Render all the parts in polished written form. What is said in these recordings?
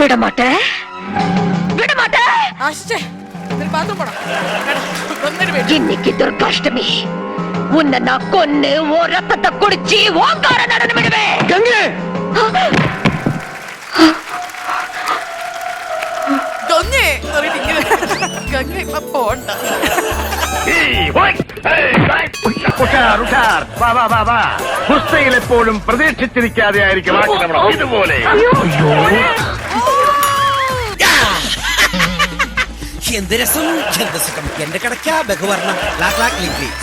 വിടമാട്ടെ വിടമാട്ടെ. இன்னைக்கு துர்காஷ்டமி. உன்னை நான் கொன்னு ஓ ரத்தத்தை குடிச்சு ஓங்கார நடனம் விடுவேன். ഗംഗേ പോണ്ട. ഗുസ്തയിൽ എപ്പോഴും പ്രതീക്ഷിച്ചിരിക്കാതെ ആയിരിക്കും ഇതുപോലെ. എന്ത് രസം, എന്ത് സുഖം. എന്റെ കടക്ക ബഹുവർണം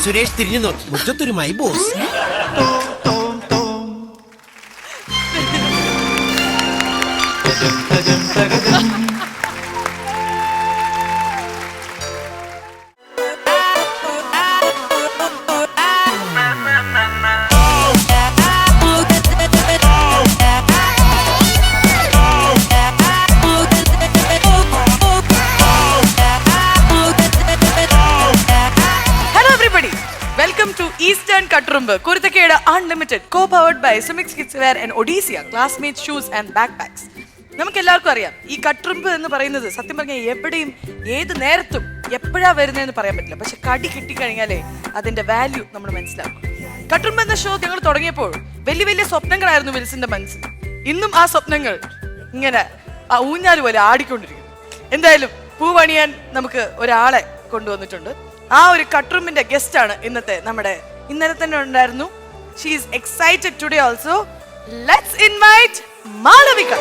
സുരേഷ് തിരിഞ്ഞു നോക്കി മുറ്റത്തൊരുമായി boss. Eastern Katrumbu, Kurthakeda Unlimited, co-powered by Sumix Kidswear and Odysseus, classmates shoes and backpacks. നമുക്ക് എല്ലാവർക്കും അറിയാം ഈ കട്രുമ്പ് എന്ന് പറയുന്നത് സത്യം പറഞ്ഞാൽ എവിടെയും ഏത് നേരത്തും എപ്പോഴാ വരുന്നതെന്ന് പറയാൻ പറ്റില്ല. പക്ഷെ കടി കിട്ടിക്കഴിഞ്ഞാലേ അതിന്റെ വാല്യൂ നമ്മൾ മനസ്സിലാക്കും. കട്രുമ്പ് എന്ന ഷോ ഞങ്ങൾ തുടങ്ങിയപ്പോൾ വലിയ വലിയ സ്വപ്നങ്ങളായിരുന്നു വിൽസിന്റെ മനസ്സിൽ. ഇന്നും ആ സ്വപ്നങ്ങൾ ഇങ്ങനെ ആ ഊഞ്ഞാല് പോലെ ആടിക്കൊണ്ടിരിക്കുന്നു. എന്തായാലും പൂവണിയാൻ നമുക്ക് ഒരാളെ കൊണ്ടുവന്നിട്ടുണ്ട്. ആ ഒരു കട്രുമ്പിന്റെ ഗസ്റ്റ് ആണ് ഇന്നത്തെ നമ്മുടെ ഇന്നലെ തന്നെ ഉണ്ടായിരുന്നു. She is excited today also. Let's invite Malavika.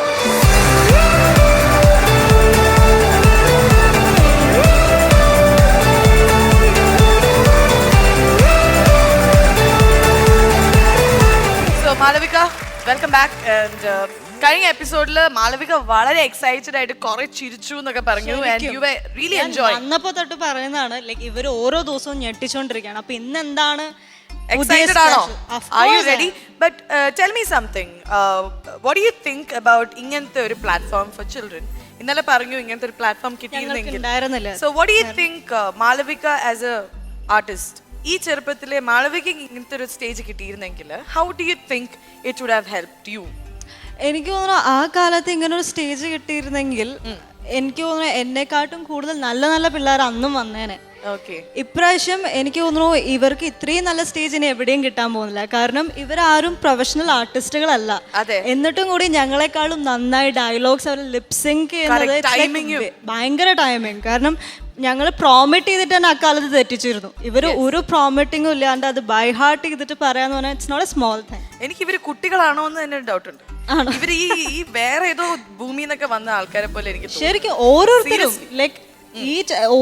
So Malavika, welcome back. And കഴിഞ്ഞ എപ്പിസോഡില് മാളവിക വളരെ എക്സൈറ്റഡ് ആയിട്ട് കുറെ ചിരിച്ചു എന്നൊക്കെ പറഞ്ഞു. അന്നപ്പോ തൊട്ട് പറയുന്നതാണ് ലൈക്ക് ഇവര് ഓരോ ദിവസവും ഞെട്ടിച്ചോണ്ടിരിക്കുകയാണ്. അപ്പൊ ഇന്ന് എന്താണ് excited ആണോ? Are you ready? But tell me something. What do you think about ഇങ്ങനത്തെ ഒരു പ്ലാറ്റ്ഫോം ഫോർ ചിൽഡ്രൻ? ഇന്നലെ പറഞ്ഞു ഇങ്ങനത്തെ ഒരു പ്ലാറ്റ്ഫോം കിട്ടിയിരുന്നെങ്കിൽ. So what do you think Malavika as A artist, ഈ ചെറുപ്പത്തിലെ മാളവികയ്ക്ക് ഇങ്ങനത്തെ ഒരു സ്റ്റേജ് കിട്ടിയിരുന്നെങ്കിൽ how do you think it would have helped you? എനിക്ക് തോന്നുന്നു ആ കാലത്ത് ഇങ്ങനെ ഒരു സ്റ്റേജ് കിട്ടിയിരുന്നെങ്കിൽ എനിക്ക് തോന്നുന്നു എന്നെക്കാട്ടും കൂടുതൽ നല്ല നല്ല പിള്ളേർ അന്നും വന്നേനെ. ഇപ്രാവശ്യം എനിക്ക് തോന്നുന്നു ഇവർക്ക് ഇത്രയും നല്ല സ്റ്റേജ് ഇനി എവിടെയും കിട്ടാൻ പോകുന്നില്ല. കാരണം ഇവരാരും പ്രൊഫഷണൽ ആർട്ടിസ്റ്റുകളല്ല. എന്നിട്ടും കൂടി ഞങ്ങളെക്കാളും നന്നായി ഡയലോഗ്സ് അവർ ലിപ്സിങ്ക് ചെയ്യുന്നത് ഭയങ്കര ടൈമിങ്. കാരണം ഞങ്ങൾ പ്രോമിറ്റ് ചെയ്തിട്ട് തന്നെ അക്കാലത്ത് തെറ്റിച്ചിരുന്നു. ഇവര് ഒരു പ്രോമിറ്റിംഗും ഇല്ലാണ്ട് അത് ബൈ ഹാർട്ട് ചെയ്തിട്ട് പറയാന്ന് പറഞ്ഞാൽ it's not a small thing. എനിക്ക് ഇവര് കുട്ടികളാണോ എന്ന് തന്നെ ഡൗട്ട് ഉണ്ട്. ഇവര് ഈ വേറെ ഏതോ ഭൂമിന്നൊക്കെ വന്ന ആൾക്കാരെ പോലെ എനിക്ക് ശരിക്കും ഓരോരുത്തരും ലൈക്ക് ഈ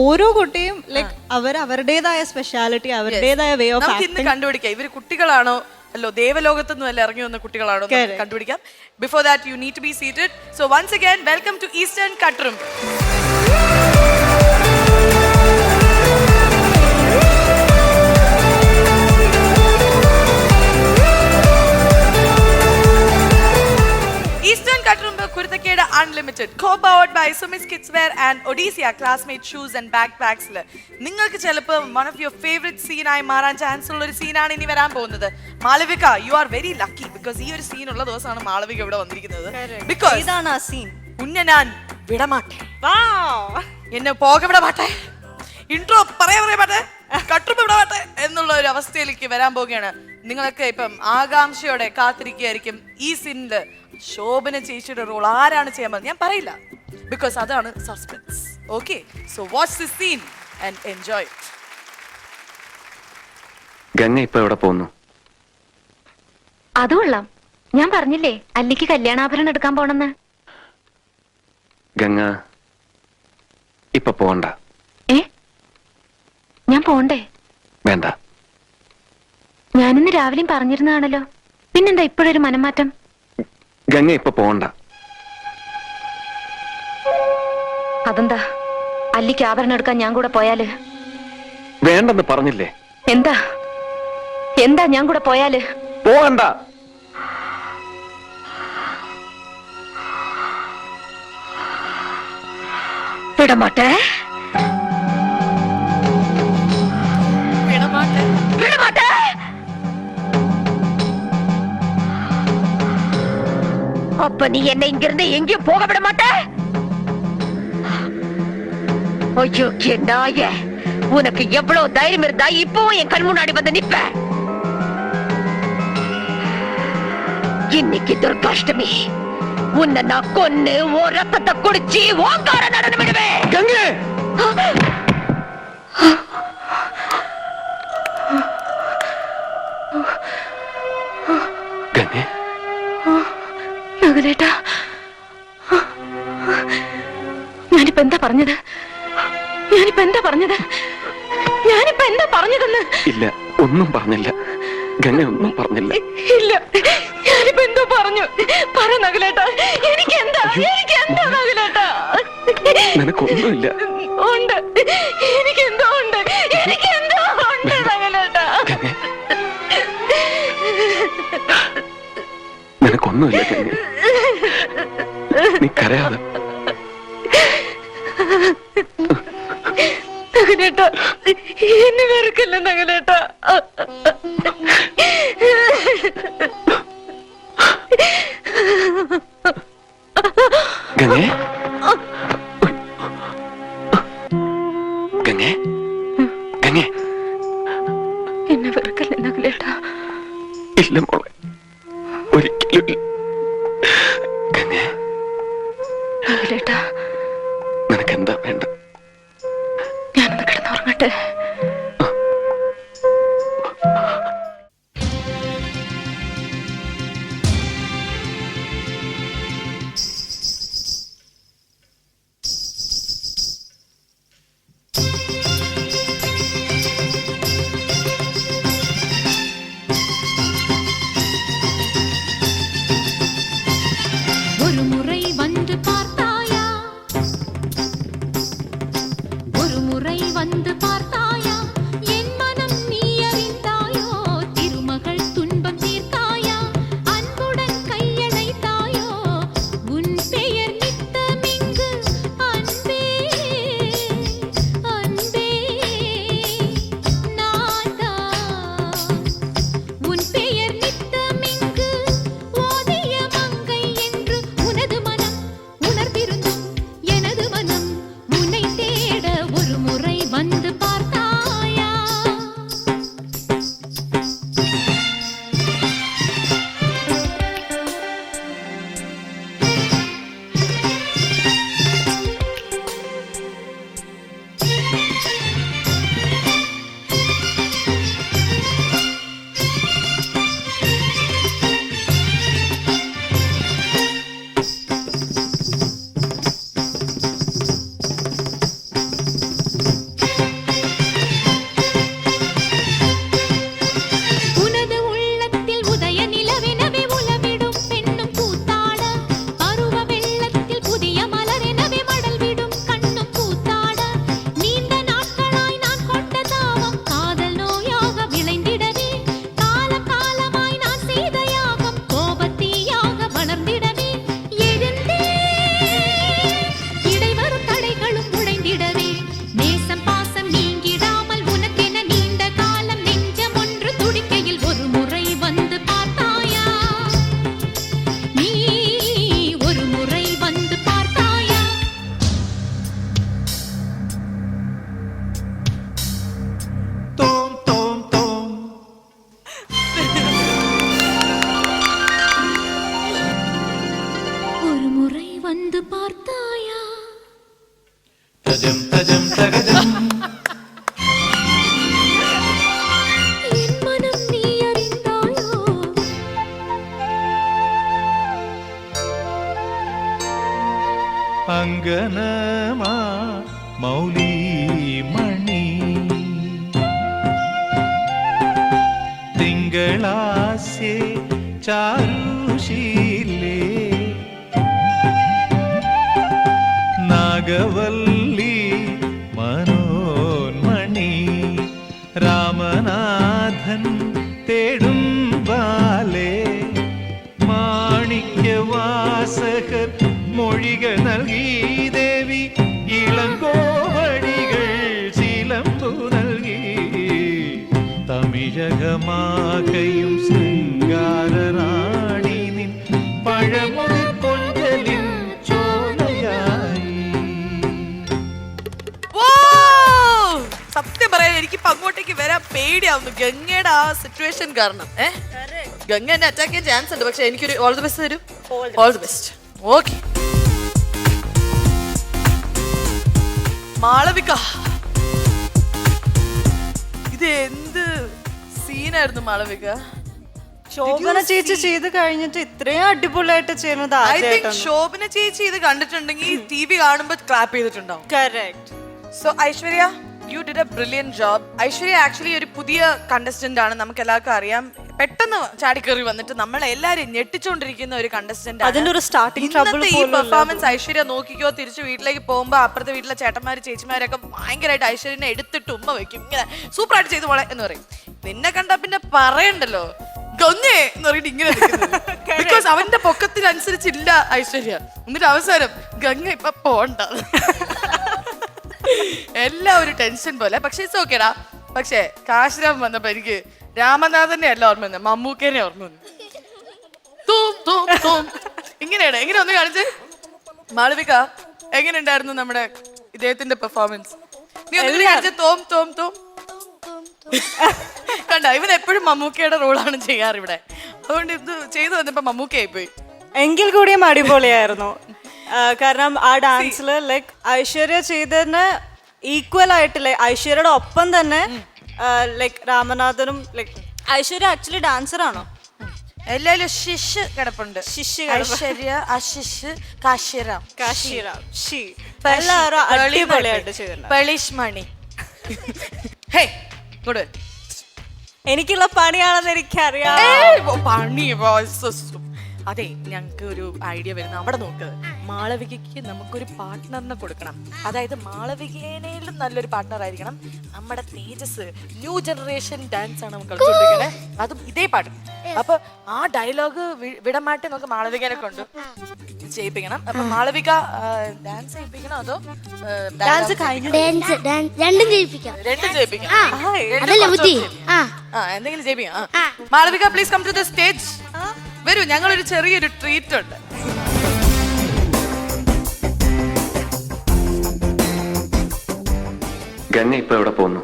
ഓരോ കുട്ടിയും ലൈക്ക് അവരുടേതായ സ്പെഷ്യാലിറ്റി, അവരുടേതായ വേ ഓഫ് ആക്ടിങ് കണ്ടുപിടിക്കാം. ഇവര് കുട്ടികളാണോ അല്ലോ ദേവലോകത്തുനിന്നും അല്ല ഇറങ്ങി വന്ന കുട്ടികളാണോ കണ്ടുപിടിക്കാം. Before that you need to be seated. So once again welcome to Eastern Katturumbu. Eastern Katrumbu, Kurthakeda Unlimited, co-powered by Sumix Kidswear and Odysseus, classmate shoes and backpacks. നിങ്ങൾക്ക് ചിലപ്പോൾ one of your favorite scene ആയി മാറാൻ chance ഉള്ള ഒരു സീനാണ് ഇനി വരാൻ പോകുന്നത്. Malavika, you are very lucky because ഈ ഒരു സീൻ ഉള്ള ദിവസമാണ് മാളവിക ഇവിടെ വന്നിരിക്കുന്നത്. Because ഇതാണ് ആ സീൻ. ഉന്നെ ഞാൻ വിടമാട്ടെ, എന്നെ പോക വിടമാട്ടെ, ഇൻട്രോ പറയാട്ടെ, കട്രുമ്പ് വിടമാട്ടെ എന്നുള്ള ഒരു അവസ്ഥയിലേക്ക് വരാൻ പോവുകയാണ്. നിങ്ങളൊക്കെ ഇപ്പം ആകാംക്ഷയോടെ കാത്തിരിക്കുകയായിരിക്കും ഈ സീനില് ശോഭന ചേച്ചിയുടെ റോൾ ആരാണ് ചെയ്യാൻ പോകുന്നത്. ഞാൻ പറയില്ല, ബിക്കോസ് അതാണ് suspense. Okay, so watch this scene and enjoy. Ganga ഇപ്പൊ എവിടെ പോകുന്നു? അത് കൊള്ളാം. ഞാൻ പറഞ്ഞില്ലേ അല്ലിക്ക് കല്യാണാഭരണം എടുക്കാൻ പോണെന്ന്. ഗംഗ ഇപ്പൊ പോണ്ട. ഞാൻ പോണ്ടേ? വേണ്ട. ഞാനിന്ന് രാവിലെയും പറഞ്ഞിരുന്നതാണല്ലോ, പിന്നെന്താ ഇപ്പോഴൊരു മനംമാറ്റം? ഗംഗ ഇപ്പൊ പോണ്ട. അതെന്താ? അല്ലിക്ക് ആഭരണം എടുക്കാൻ ഞാൻ കൂടെ പോയാല്? വേണ്ടെന്ന് പറഞ്ഞില്ലേ? എന്താ എന്താ ഞാൻ കൂടെ പോയാല്? പോകണ്ട. വിടമാട്ടെ அப்ப இப்ப நீ என்னை இங்கிருந்து எங்கேயும் போக விட மாட்ட. ஐயோ நாய, உனக்கு எவ்வளவு தைரியம் இருந்தா இப்பவும் என் கண் முன்னாடி வந்து நிப்ப. இன்னைக்கு துர்காஷ்டமி, உன்னை நான் கொன்னு ஓ ரத்தத்தை குடிச்சு ஓங்கார நடனம் விடுவேன். கங்கை ഗംഗേ നകുലേട്ടാ, ഞാനിപ്പോ എന്താ പറഞ്ഞത്? ഇല്ല, ഒന്നും പറഞ്ഞില്ല. ഗംഗ ഒന്നും പറഞ്ഞില്ല. ഇല്ല, ഞാനിപ്പോ എന്തോ പറഞ്ഞു. പറ നകുലേട്ടാ, എനിക്കെന്താ നകുലേട്ടാ? നിനക്കൊന്നുമില്ല. ഉണ്ട്, എനിക്കെന്തോ ഉണ്ട് നകുലേട്ടാ. നിനക്കൊന്നുമില്ല ഗംഗ, നീ കരയാതെ. നകുലേട്ടാ, എന്നെ വെറുക്കല്ല നകുലേട്ടാ. ഗംഗേ ഗംഗേ ഗംഗേ, എന്നെ വെറുക്കല്ല നകുലേട്ടാ. ഇല്ല മോളെ, ഒരിക്കലും ഇല്ല. ഗംഗേ, നകുലേട്ടാ, നിനക്കെന്താ വേണ്ട? ഞാനൊന്ന് കിടന്നുറങ്ങട്ടെ. അങ്കനമാ മൗലി മണി തിങ്കളാസ്യേ ചാരുശീലേ നാഗവല്ലി മനോന്മണി രാമനാഥൻ തേടും ബാലേ മാണിക്യവാസകർ മൊഴികൾ നൽകി ദേവി ഇളങ്കോവടികൾ ശീലംബു നൽകി തമിഴകമാകയും ശൃംഗാരറാണി നിൻ പഴമുഖ കൊഞ്ചലിൻ ചോലയായി. ഓ സത്യം പറയാൻ എനിക്കിപ്പോ അങ്ങോട്ടേക്ക് വരാൻ പേടിയാവുന്നു ഗംഗയുടെ ആ സിറ്റുവേഷൻ കാരണം. ഗംഗ എന്നെ അറ്റാക്ക് ചെയ്യാൻ ചാൻസ് ഉണ്ട്, പക്ഷെ എനിക്കൊരു ഓൾ ദി ബെസ്റ്റ് തരും. All the best. Okay Malavika, ഇത് എന്ത് സീനായിരുന്നു മാളവിക? ശോഭന ചേച്ചി ചെയ്ത് കഴിഞ്ഞിട്ട് ഇത്രയും അടിപൊളിയായിട്ട് ചെയ്യുന്നത് ഐ തിങ്ക് ശോഭന ചേച്ചി ഇത് കണ്ടിട്ടുണ്ടെങ്കിൽ ടി വി കാണുമ്പോൾ ക്ലാപ്പ് ചെയ്തിട്ടുണ്ടാവും. Correct. So Aishwarya, you did A brilliant job. Aishwarya actually ഒരു പുതിയ കണ്ടസ്റ്റന്റ് ആണ്, നമുക്ക് എല്ലാവർക്കും അറിയാം. പെട്ടെന്ന് ചാടിക്കറി വന്നിട്ട് നമ്മളെ എല്ലാരും ഞെട്ടിച്ചോണ്ടിരിക്കുന്ന ഒരു കണ്ടസ്റ്റന്റ്. അതിന്റെ ഒരു സ്റ്റാർട്ടിംഗ് ട്രബിൾ ഈ പെർഫോമൻസ് ഐശ്വര്യ നോക്കിക്കോ, തിരിച്ച് വീട്ടിലേക്ക് പോകുമ്പോ അപ്പുറത്തെ വീട്ടിലെ ചേട്ടന്മാര് ചേച്ചിമാരൊക്കെ ഭയങ്കരമായിട്ട് ഐശ്വര്യനെ എടുത്തിട്ട് ഉമ്മ വെക്കും, ഇങ്ങനെ സൂപ്പർ ആയിട്ട് ചെയ്തു മോളെ എന്ന് പറയും. നിന്നെ കണ്ടാ പിന്നെ പറയണ്ടല്ലോ, ഗംഗേ എന്ന് പറഞ്ഞിട്ട് ഇങ്ങനെ ബിക്കോസ് അവന്റെ പൊക്കത്തിനനുസരിച്ചില്ല ഐശ്വര്യ. എന്നിട്ട് അവസാനം ഗംഗ ഇപ്പൊ പോണ്ട എല്ലാം ഒരു ടെൻഷൻ പോലെ. പക്ഷെ ഇറ്റ്സ് ഓക്കേടാ. പക്ഷെ കാശിരാം വന്നപ്പോ എനിക്ക് രാമനാഥനെ അല്ല ഓർമ്മ വന്നത്, മമ്മൂക്കേനെ ഓർമ്മ വന്നു. ഇങ്ങനെയാണ്. എങ്ങനെ ഒന്ന് കാണിച്ച് മാളവിക, എങ്ങനെ ഉണ്ടായിരുന്നു നമ്മുടെ ഇദ്ദേഹത്തിന്റെ പെർഫോമൻസ്? നീ ഒന്ന് കാണിച്ച തോം തോം തോം. കണ്ട, ഇവൻ എപ്പോഴും മമ്മൂക്കയുടെ റോളാണ് ചെയ്യാറ് ഇവിടെ. അതുകൊണ്ട് ഇത് ചെയ്തു വന്നപ്പോ മമ്മൂക്കയായി പോയി. എങ്കിൽ കൂടിയും അടിപൊളിയായിരുന്നു. കാരണം ആ ഡാൻസില് ലൈക്ക് ഐശ്വര്യ ചെയ്തതിന് ഈക്വൽ ആയിട്ട് ഐശ്വര്യയുടെ ഒപ്പം തന്നെ ലൈക്ക് രാമനാഥനും ലൈക്ക് ഐശ്വര്യ ആക്ച്വലി ഡാൻസർ ആണോ? എല്ലാരും ശിഷ് കിടപ്പുണ്ട്. ഐശ്വര്യ, അശിഷ്, കാശിറാം, എല്ലാവരും അടിപൊളിയായിട്ട് ചെയ്തിട്ടുണ്ട്. പളിഷ് മണി. ഹേ ഇങ്ങോട്ട്. എനിക്കുള്ള പണിയാണെന്ന് എനിക്കറിയാം. പണി. അതെ, ഞങ്ങൾക്ക് ഒരു ഐഡിയ വരുന്നത് അവിടെ നോക്ക്. മാളവികയ്ക്ക് നമുക്കൊരു പാർട്ട്ണറിനെ കൊടുക്കണം. അതായത് മാളവികേനയിലും നല്ലൊരു പാർട്ട്ണർ ആയിരിക്കണം നമ്മുടെ തേജസ്. ന്യൂ ജനറേഷൻ ഡാൻസ് ആണ് നമുക്ക് കളിച്ചോണ്ടിരിക്കണേ, അതും ഇതേ പാട്ട്. അപ്പൊ ആ ഡയലോഗ് വിടമാറ്റി നമുക്ക് മാളവികനെ കൊണ്ട് ചെയ്യിപ്പിക്കണം. അപ്പൊ മാളവിക ഡാൻസ് ചെയ്യിപ്പിക്കണോ അതോ ഡാൻസ് കഴിഞ്ഞു? രണ്ടും ചെയ്യിപ്പിക്കാം. രണ്ടും ചെയ്യിപ്പിക്കാം. എന്തെങ്കിലും ചെയ്യിപ്പിക്കാം. Malavika please come to the stage. വരൂ, ഞങ്ങളൊരു ചെറിയൊരു ട്രീറ്റ് ഉണ്ട്. ഗംഗ ഇപ്പൊ എവിടെ പോകുന്നു?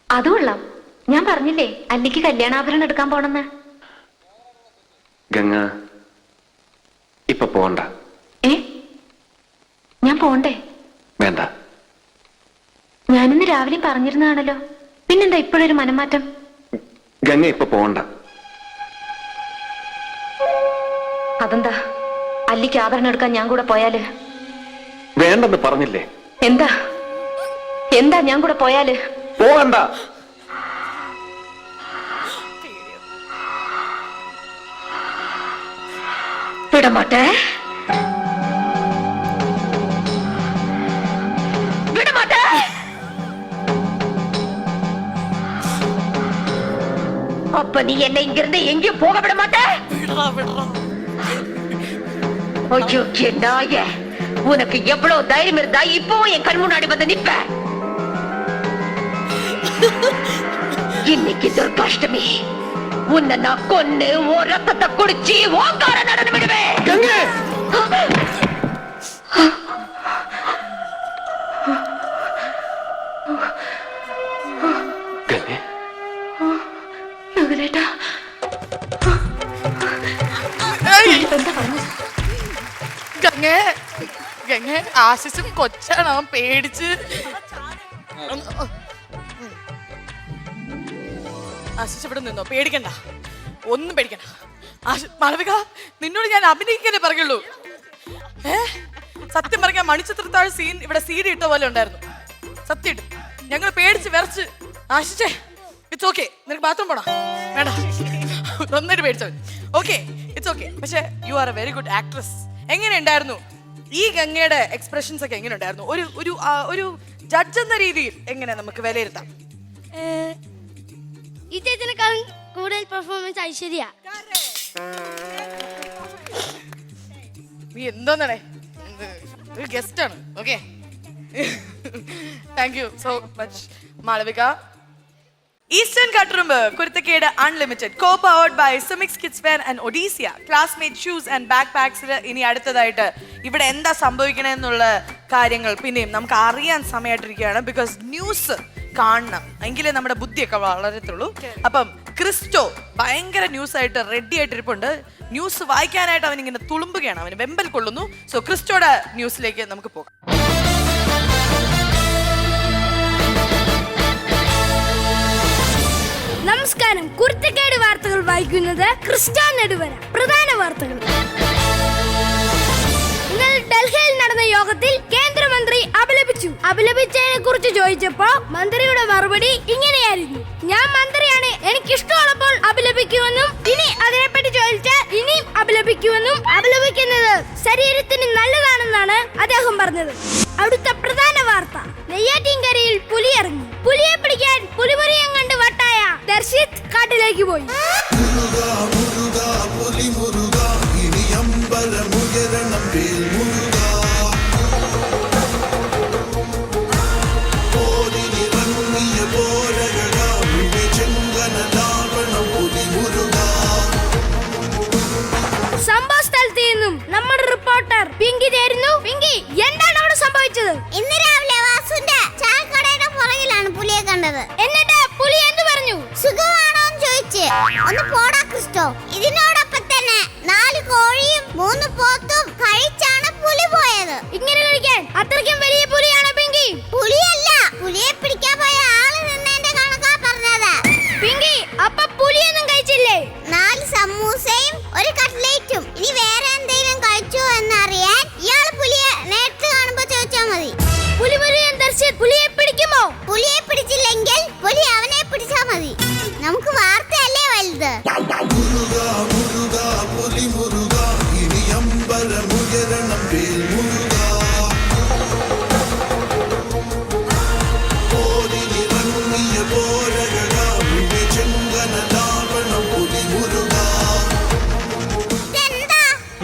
അത് കൊള്ളാം. ഞാൻ പറഞ്ഞില്ലേ അല്ലിക്ക് കല്യാണാഭരണം എടുക്കാൻ പോണെന്ന്. ഗംഗ ഇപ്പൊ പോണ്ട. ഞാൻ പോണ്ടേ? വേണ്ട. ഞാനിന്ന് രാവിലെ പറഞ്ഞിരുന്നാണല്ലോ, പിന്നെന്താ ഇപ്പോഴൊരു മനംമാറ്റം? ഗംഗ ഇപ്പൊ പോണ്ട. അതെന്താ? അല്ലിക്ക് ആഭരണം എടുക്കാൻ ഞാൻ കൂടെ പോയാല്? വേണ്ടെന്ന് പറഞ്ഞില്ലേ? എന്താ എന്താ ഞാൻ കൂടെ പോയാല്? പോകണ്ട. വിടമാട്ടെ, വിടമാട്ടെ. அப்ப நீ என்னை இங்கிருந்து எங்கேயும் போக விட மாட்டே? ஐயோ நாய, உனக்கு எவ்வளவு தைரியம் இருந்தா இப்பவும் என் கண் முன்னாடி வந்து நிப்ப? இன்னைக்கு துர்காஷ்டமி, உன்னை நான் கொன்னு ஓ ரத்தத்தை குடிச்சு ஓங்கார நடனம் விடுவேன். ആശിച്ചും കൊച്ചാണ്, അവൻ പേടിച്ച്. ആശിച്ച് ഇവിടെ നിന്നോ, പേടിക്കണ്ട, ഒന്നും പേടിക്കണ്ട. മാളവിക, നിന്നോട് ഞാൻ അഭിനയിക്കാനേ പറയുള്ളൂ. സത്യം പറഞ്ഞാൽ മണിച്ചിത്രത്താഴ് സീൻ ഇവിടെ സീഡി ഇട്ട പോലെ ഉണ്ടായിരുന്നു. സത്യം ഞങ്ങൾ പേടിച്ച് വിറച്ച്. ആശിച്ചേ, ഇറ്റ്സ് ഓക്കെ. നിനക്ക് ബാത്റൂം പോണോ? വേണ്ട, നന്നായിട്ട് പേടിച്ചവൻ. Okay, it's okay. പക്ഷെ you are a very good actress. എങ്ങനെ ഉണ്ടായിരുന്നു ഈ ഗംഗയുടെ എക്സ്പ്രഷൻസ് ഒക്കെ? എങ്ങനെ ഉണ്ടായിരുന്നു? ഒരു ഒരു ഒരു ജഡ്ജ് എന്ന രീതിയിൽ എങ്ങനെ നമുക്ക് വിലയിരുത്താം? ഈ ചേച്ചിനെക്കാളും കൂടുതൽ പെർഫോമൻസ് ഐശ്വര്യ. നീ എന്തോന്നടേ, ഒരു ഗസ്റ്റ് ആണ്. Okay, thank you so much Malavika. Eastern Katturumbu Kuruthakkedu unlimited co powered by സുമിക്സ് kids wear and Odyssia classmate shoes and back പാക്സിൽ ഇനി അടുത്തതായിട്ട് ഇവിടെ എന്താ സംഭവിക്കണമെന്നുള്ള കാര്യങ്ങൾ പിന്നെയും നമുക്ക് അറിയാൻ സമയമായിട്ടിരിക്കുകയാണ്. ബിക്കോസ് ന്യൂസ് കാണണം എങ്കിലേ നമ്മുടെ ബുദ്ധിയൊക്കെ വളരത്തുള്ളൂ. അപ്പം ക്രിസ്റ്റോ ഭയങ്കര ന്യൂസ് ആയിട്ട് റെഡി ആയിട്ടിരിപ്പുണ്ട്. ന്യൂസ് വായിക്കാനായിട്ട് അവൻ ഇങ്ങനെ തുളുമ്പുകയാണ്, അവന് വെമ്പൽ കൊള്ളുന്നു. സോ ക്രിസ്റ്റോയുടെ ന്യൂസിലേക്ക് നമുക്ക് പോകാം. നമസ്കാരം. കുരുത്തക്കേട് വാർത്തകൾ വായിക്കുന്നത് ക്രിസ്റ്റോ നെടുവര. പ്രധാന വാർത്തകൾ. ഇന്നലെ ഡൽഹിയിൽ നടന്ന യോഗത്തിൽ കേന്ദ്രമന്ത്രി അപലപിച്ചതിനെ കുറിച്ച് ചോദിച്ചപ്പോ മന്ത്രിയുടെ മറുപടി ഇങ്ങനെയായിരുന്നു: ഞാൻ മന്ത്രിയാണ്, എനിക്കിഷ്ടമുള്ളപ്പോൾ അപലപിക്കുമെന്നും ഇനി അതിനെപ്പറ്റി ചോദിച്ചാൽ ഇനിയും അപലപിക്കുമെന്നും അപലപിക്കുന്നത് ശരീരത്തിന് നല്ലതാണെന്നാണ് അദ്ദേഹം പറഞ്ഞത്. അടുത്ത പ്രധാന വാർത്ത: നെയ്യാറ്റിൻകരയിൽ പുലി ഇറങ്ങി. പുലിയെ പിടിക്കാൻ പുലിമുറിയം കണ്ട് വട്ടായ ദർശിത് കാട്ടിലേക്ക് പോയി. സംഭവ സ്ഥലത്ത് നിന്നും നമ്മുടെ റിപ്പോർട്ടർ പിങ്കി ചേരുന്നു. പിങ്കി, എന്താണ് അവിടെ സംഭവിച്ചത്? ഇന്ന് രാവിലെ വാസുന്റെ ചായക്കടയുടെ പുറകിലാണ് പുലിയെ കണ്ടത്. എന്നിട്ട് പുലി എന്ത് പറഞ്ഞു? സുഖമാണോ എന്ന് ചോദിച്ച്. ഒന്ന് പോടാ ക്രിസ്റ്റോ. ഇതിനോടൊപ്പം തന്നെ 4 കോഴിയും 3 പോത്തും കഴിച്ചാണ് പുലി പോയത്. ഇങ്ങനെ കഴിക്കാൻ അത്രയ്ക്കും വലിയ പുലിയാണോ പിങ്കി? പുലിയല്ല, പുലിയെ പിടിക്കാൻ പോയ ആള് നിന്നതിന്റെ കണക്കാ പറഞ്ഞത്. പിങ്കി, അപ്പൊ പുലിയൊന്നും കഴിച്ചില്ലേ? 4 സമൂസയും 1 കട്ട്ലേറ്റും. ഇനി വേറെ എന്തെങ്കിലും കഴിച്ചോ എന്നറിയാൻ ഇയാള് പുലിയെ നേരത്തെ കാണുമ്പോ ചോദിച്ചാ മതി. പുലിമുരുകൻ ദർശിത് പുലിയെ പിടിക്കുമോ? പുലിയെ പിടിച്ചില്ലെങ്കിൽ പുലി അവനെ പിടിച്ചാ മതി. നമുക്ക് വാർത്തയല്ലേ വലുത്.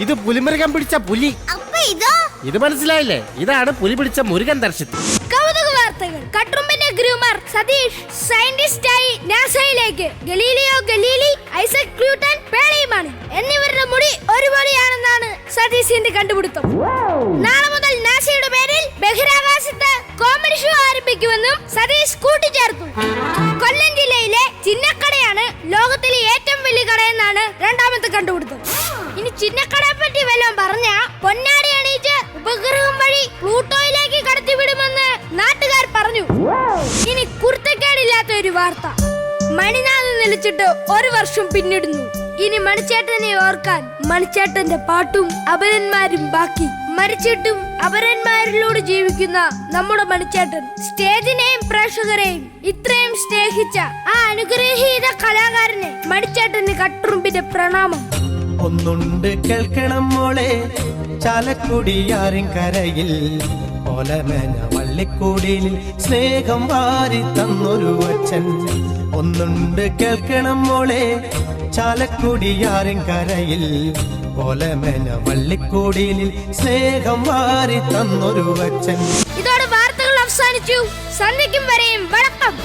ഇത് പുലിമൃഗം പിടിച്ച പുലി. അപ്പൊ ഇതോ? ഇത് മനസ്സിലായില്ലേ? ഇതാണ് പുലി പിടിച്ച മുരുകൻ ദർശിത്. കൗതുക വാർത്തകൾ. കട്ടുറുമ്പിന്റെ ഗ്രൂമർ സതീഷ് സയന്റിസ്റ്റായി നാസയിലേക്ക്. ഗലീലിയോ ഗലീലി, ഐസക് ന്യൂട്ടൺ, പേളയുമാണ് എന്നിവരുടെ മുടി ഒരുപോലെയാണെന്നാണ് സതീഷിന്റെ കണ്ടുപിടുത്തം. നാളെ മുതൽ നാസയുടെ പേരിൽ ബഹിരാകാശത്ത് കോമഡി ഷോ ആരംഭിക്കുമെന്നും സതീഷ് കൂട്ടിച്ചേർത്തു. കൊല്ലം ജില്ലയിലെ ചിന്നക്കടയാണ് ലോകത്തിലെ ഏറ്റവും വലിയ കടയെന്നാണ് രണ്ടാമത്തെ കണ്ടുപിടുത്തം. ഇനി ചിന്നക്കടയെ പറ്റി വല്ലതും പറഞ്ഞ പൊന്നാടി അണിയിച്ച് ഉപഗ്രഹം വഴി പ്ലൂട്ടോയിലേക്ക് കടത്തിവിടുമെന്ന് നാട്ടുകാർ പറഞ്ഞു. ഇനി കുരുത്തക്കേടില്ലാത്ത ഒരു വാർത്ത. മണിനാഥ് നിലച്ചിട്ട് 1 വർഷം പിന്നിടുന്നു. ഇനി മണിച്ചേട്ടനെ ഓർക്കാൻ മണിച്ചേട്ടന്റെ പാട്ടും അപരന്മാരും ബാക്കി. മരിച്ചിട്ടും അപരന്മാരിലൂടെ ജീവിക്കുന്ന നമ്മുടെ മണിച്ചേട്ടൻ സ്റ്റേജിനെയും പ്രേക്ഷകരെയും ഇത്രയും സ്നേഹിച്ച ആ അനുഗ്രഹീത കലാകാരനെ മണിച്ചേട്ടന് കട്ടുറുമ്പിന്റെ പ്രണാമം. ഒന്നുണ്ട് കേൾക്കണം മോളെ, ചാലക്കുടിയാറിൻ കരയിൽ ഓലമേന വള്ളിക്കൂടിയിൽ സ്നേഹം വാരി തന്നൊരു അച്ഛൻ. ഒന്നുണ്ട് കേൾക്കണം മോളെ, ചാലക്കുടിയാറിൻ കരയിൽ ഓലമേന വള്ളിക്കൂടിയിൽ സ്നേഹം വാരി തന്നൊരു അച്ഛൻ. ഇതോടെ വാർത്തകൾ അവസാനിച്ചു. സന്ധ്യയ്ക്കും വരെയും വണക്കം.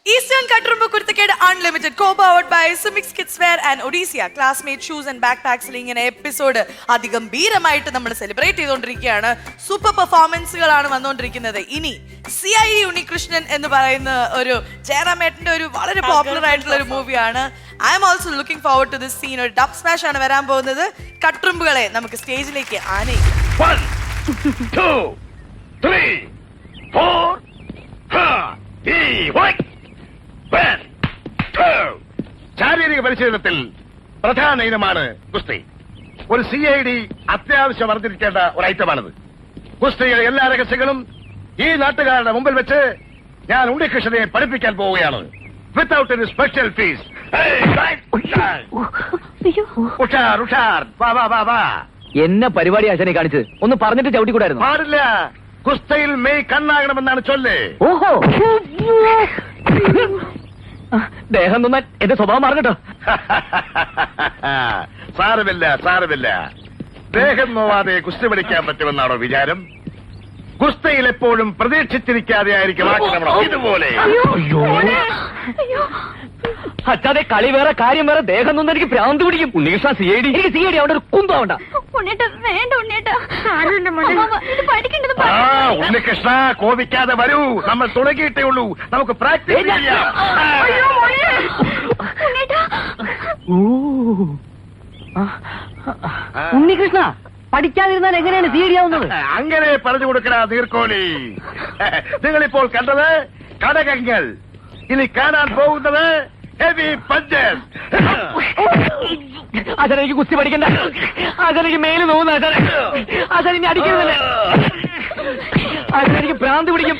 Eastern Katturumbu Kuruthakkedu unlimited co powered by സുമിക്സ് kids wear and Odyssia classmate shoes and back പാക്സിൽ ഇങ്ങനെ എപ്പിസോഡ് അതിഗംഭീരമായിട്ട് നമ്മൾ സെലിബ്രേറ്റ് ചെയ്തുകൊണ്ടിരിക്കുകയാണ്. സൂപ്പർ പെർഫോമൻസുകളാണ് വന്നുകൊണ്ടിരിക്കുന്നത്. ഇനി CID ഉണ്ണികൃഷ്ണൻ എന്ന് പറയുന്ന ഒരു ജയറാമേട്ടന്റെ ഒരു വളരെ പോപ്പുലർ ആയിട്ടുള്ള ഒരു മൂവിയാണ്. I am also looking forward to this scene. ഒരു ഡബ് സ്മാഷ് ആണ് വരാൻ പോകുന്നത്. കട്ടുറുമ്പുകളെ നമുക്ക് സ്റ്റേജിലേക്ക് ആനയിക്കാം. 1 2 3 4 ശാരീരിക പരിശീലനത്തിൽ പ്രധാന ഇനമാണ് ഗുസ്തി. ഒരു CID അത്യാവശ്യം അറിഞ്ഞിരിക്കേണ്ട ഒരു ഐറ്റമാണിത്. ഗുസ്തിയുടെ എല്ലാ രഹസ്യങ്ങളും ഈ നാട്ടുകാരുടെ മുമ്പിൽ വെച്ച് ഞാൻ ഉണ്ണികൃഷ്ണനെ പഠിപ്പിക്കാൻ പോവുകയാണ്. Without any special fees. ഉഷാർ ഉഷാർ, വാ വാ വാ വാ. എന്നെ പരിപാടി അച്ഛനെ കാണിച്ചത് ഒന്ന് പറഞ്ഞിട്ട് ചവിട്ടിക്കൂടായിരുന്നു? പാടില്ല. ഗുസ്തയിൽ മെയ് കണ്ണാകണമെന്നാണ് ചൊല്ല്. ഓഹോ, ദേഹം തന്നാൽ എന്റെ സ്വഭാവം മാറട്ടോ. സാരമില്ല സാരമില്ല. ദേഹം നോവാതെ കുസ്തി പഠിക്കാൻ പറ്റുമെന്നാണോ വിചാരം? ഗുസ്തിയിൽ എപ്പോഴും പ്രതീക്ഷിച്ചിരിക്കാതെ ആയിരിക്കും ആക്രമണം. ഇതുപോലെ അച്ഛാതെ കളി വേറെ കാര്യം വേറെ ദേഹം ഒന്നും എനിക്ക് ഭ്രാന്ത് പിടിക്കും. ഉണ്ണികൃഷ്ണ സി ഐ ഡി എനിക്ക് സി ഐ ഡി അവിടെ ഒരു കുന്തമാവണ്ട. ഉണ്ണികൃഷ്ണ കോപിക്കാതെ വരൂ, നമ്മൾ തുടങ്ങിയിട്ടേ ഉള്ളൂ, നമുക്ക് പ്രാക്ടീസ് ചെയ്യാം. ഉണ്ണികൃഷ്ണ പഠിക്കാതിരുന്നാൽ എങ്ങനെയാണ് സി ഐ ഡി ആവുന്നത്? അങ്ങനെ പറഞ്ഞു കൊടുക്കണ നീർക്കോലി. നിങ്ങളിപ്പോൾ കണ്ടത് കടകങ്ങൾ, ഇനി കാണാൻ പോകുന്നത് ഹെവി പഞ്ചസ്. അതെനിക്ക് കുസ്തി പഠിക്കണ്ട, അതെനിക്ക് മേല് നോവുന്ന അതെനിക്ക് അടിക്കരുതല്ലേ, അതെനിക്ക് ഭ്രാന്ത് പിടിക്കും,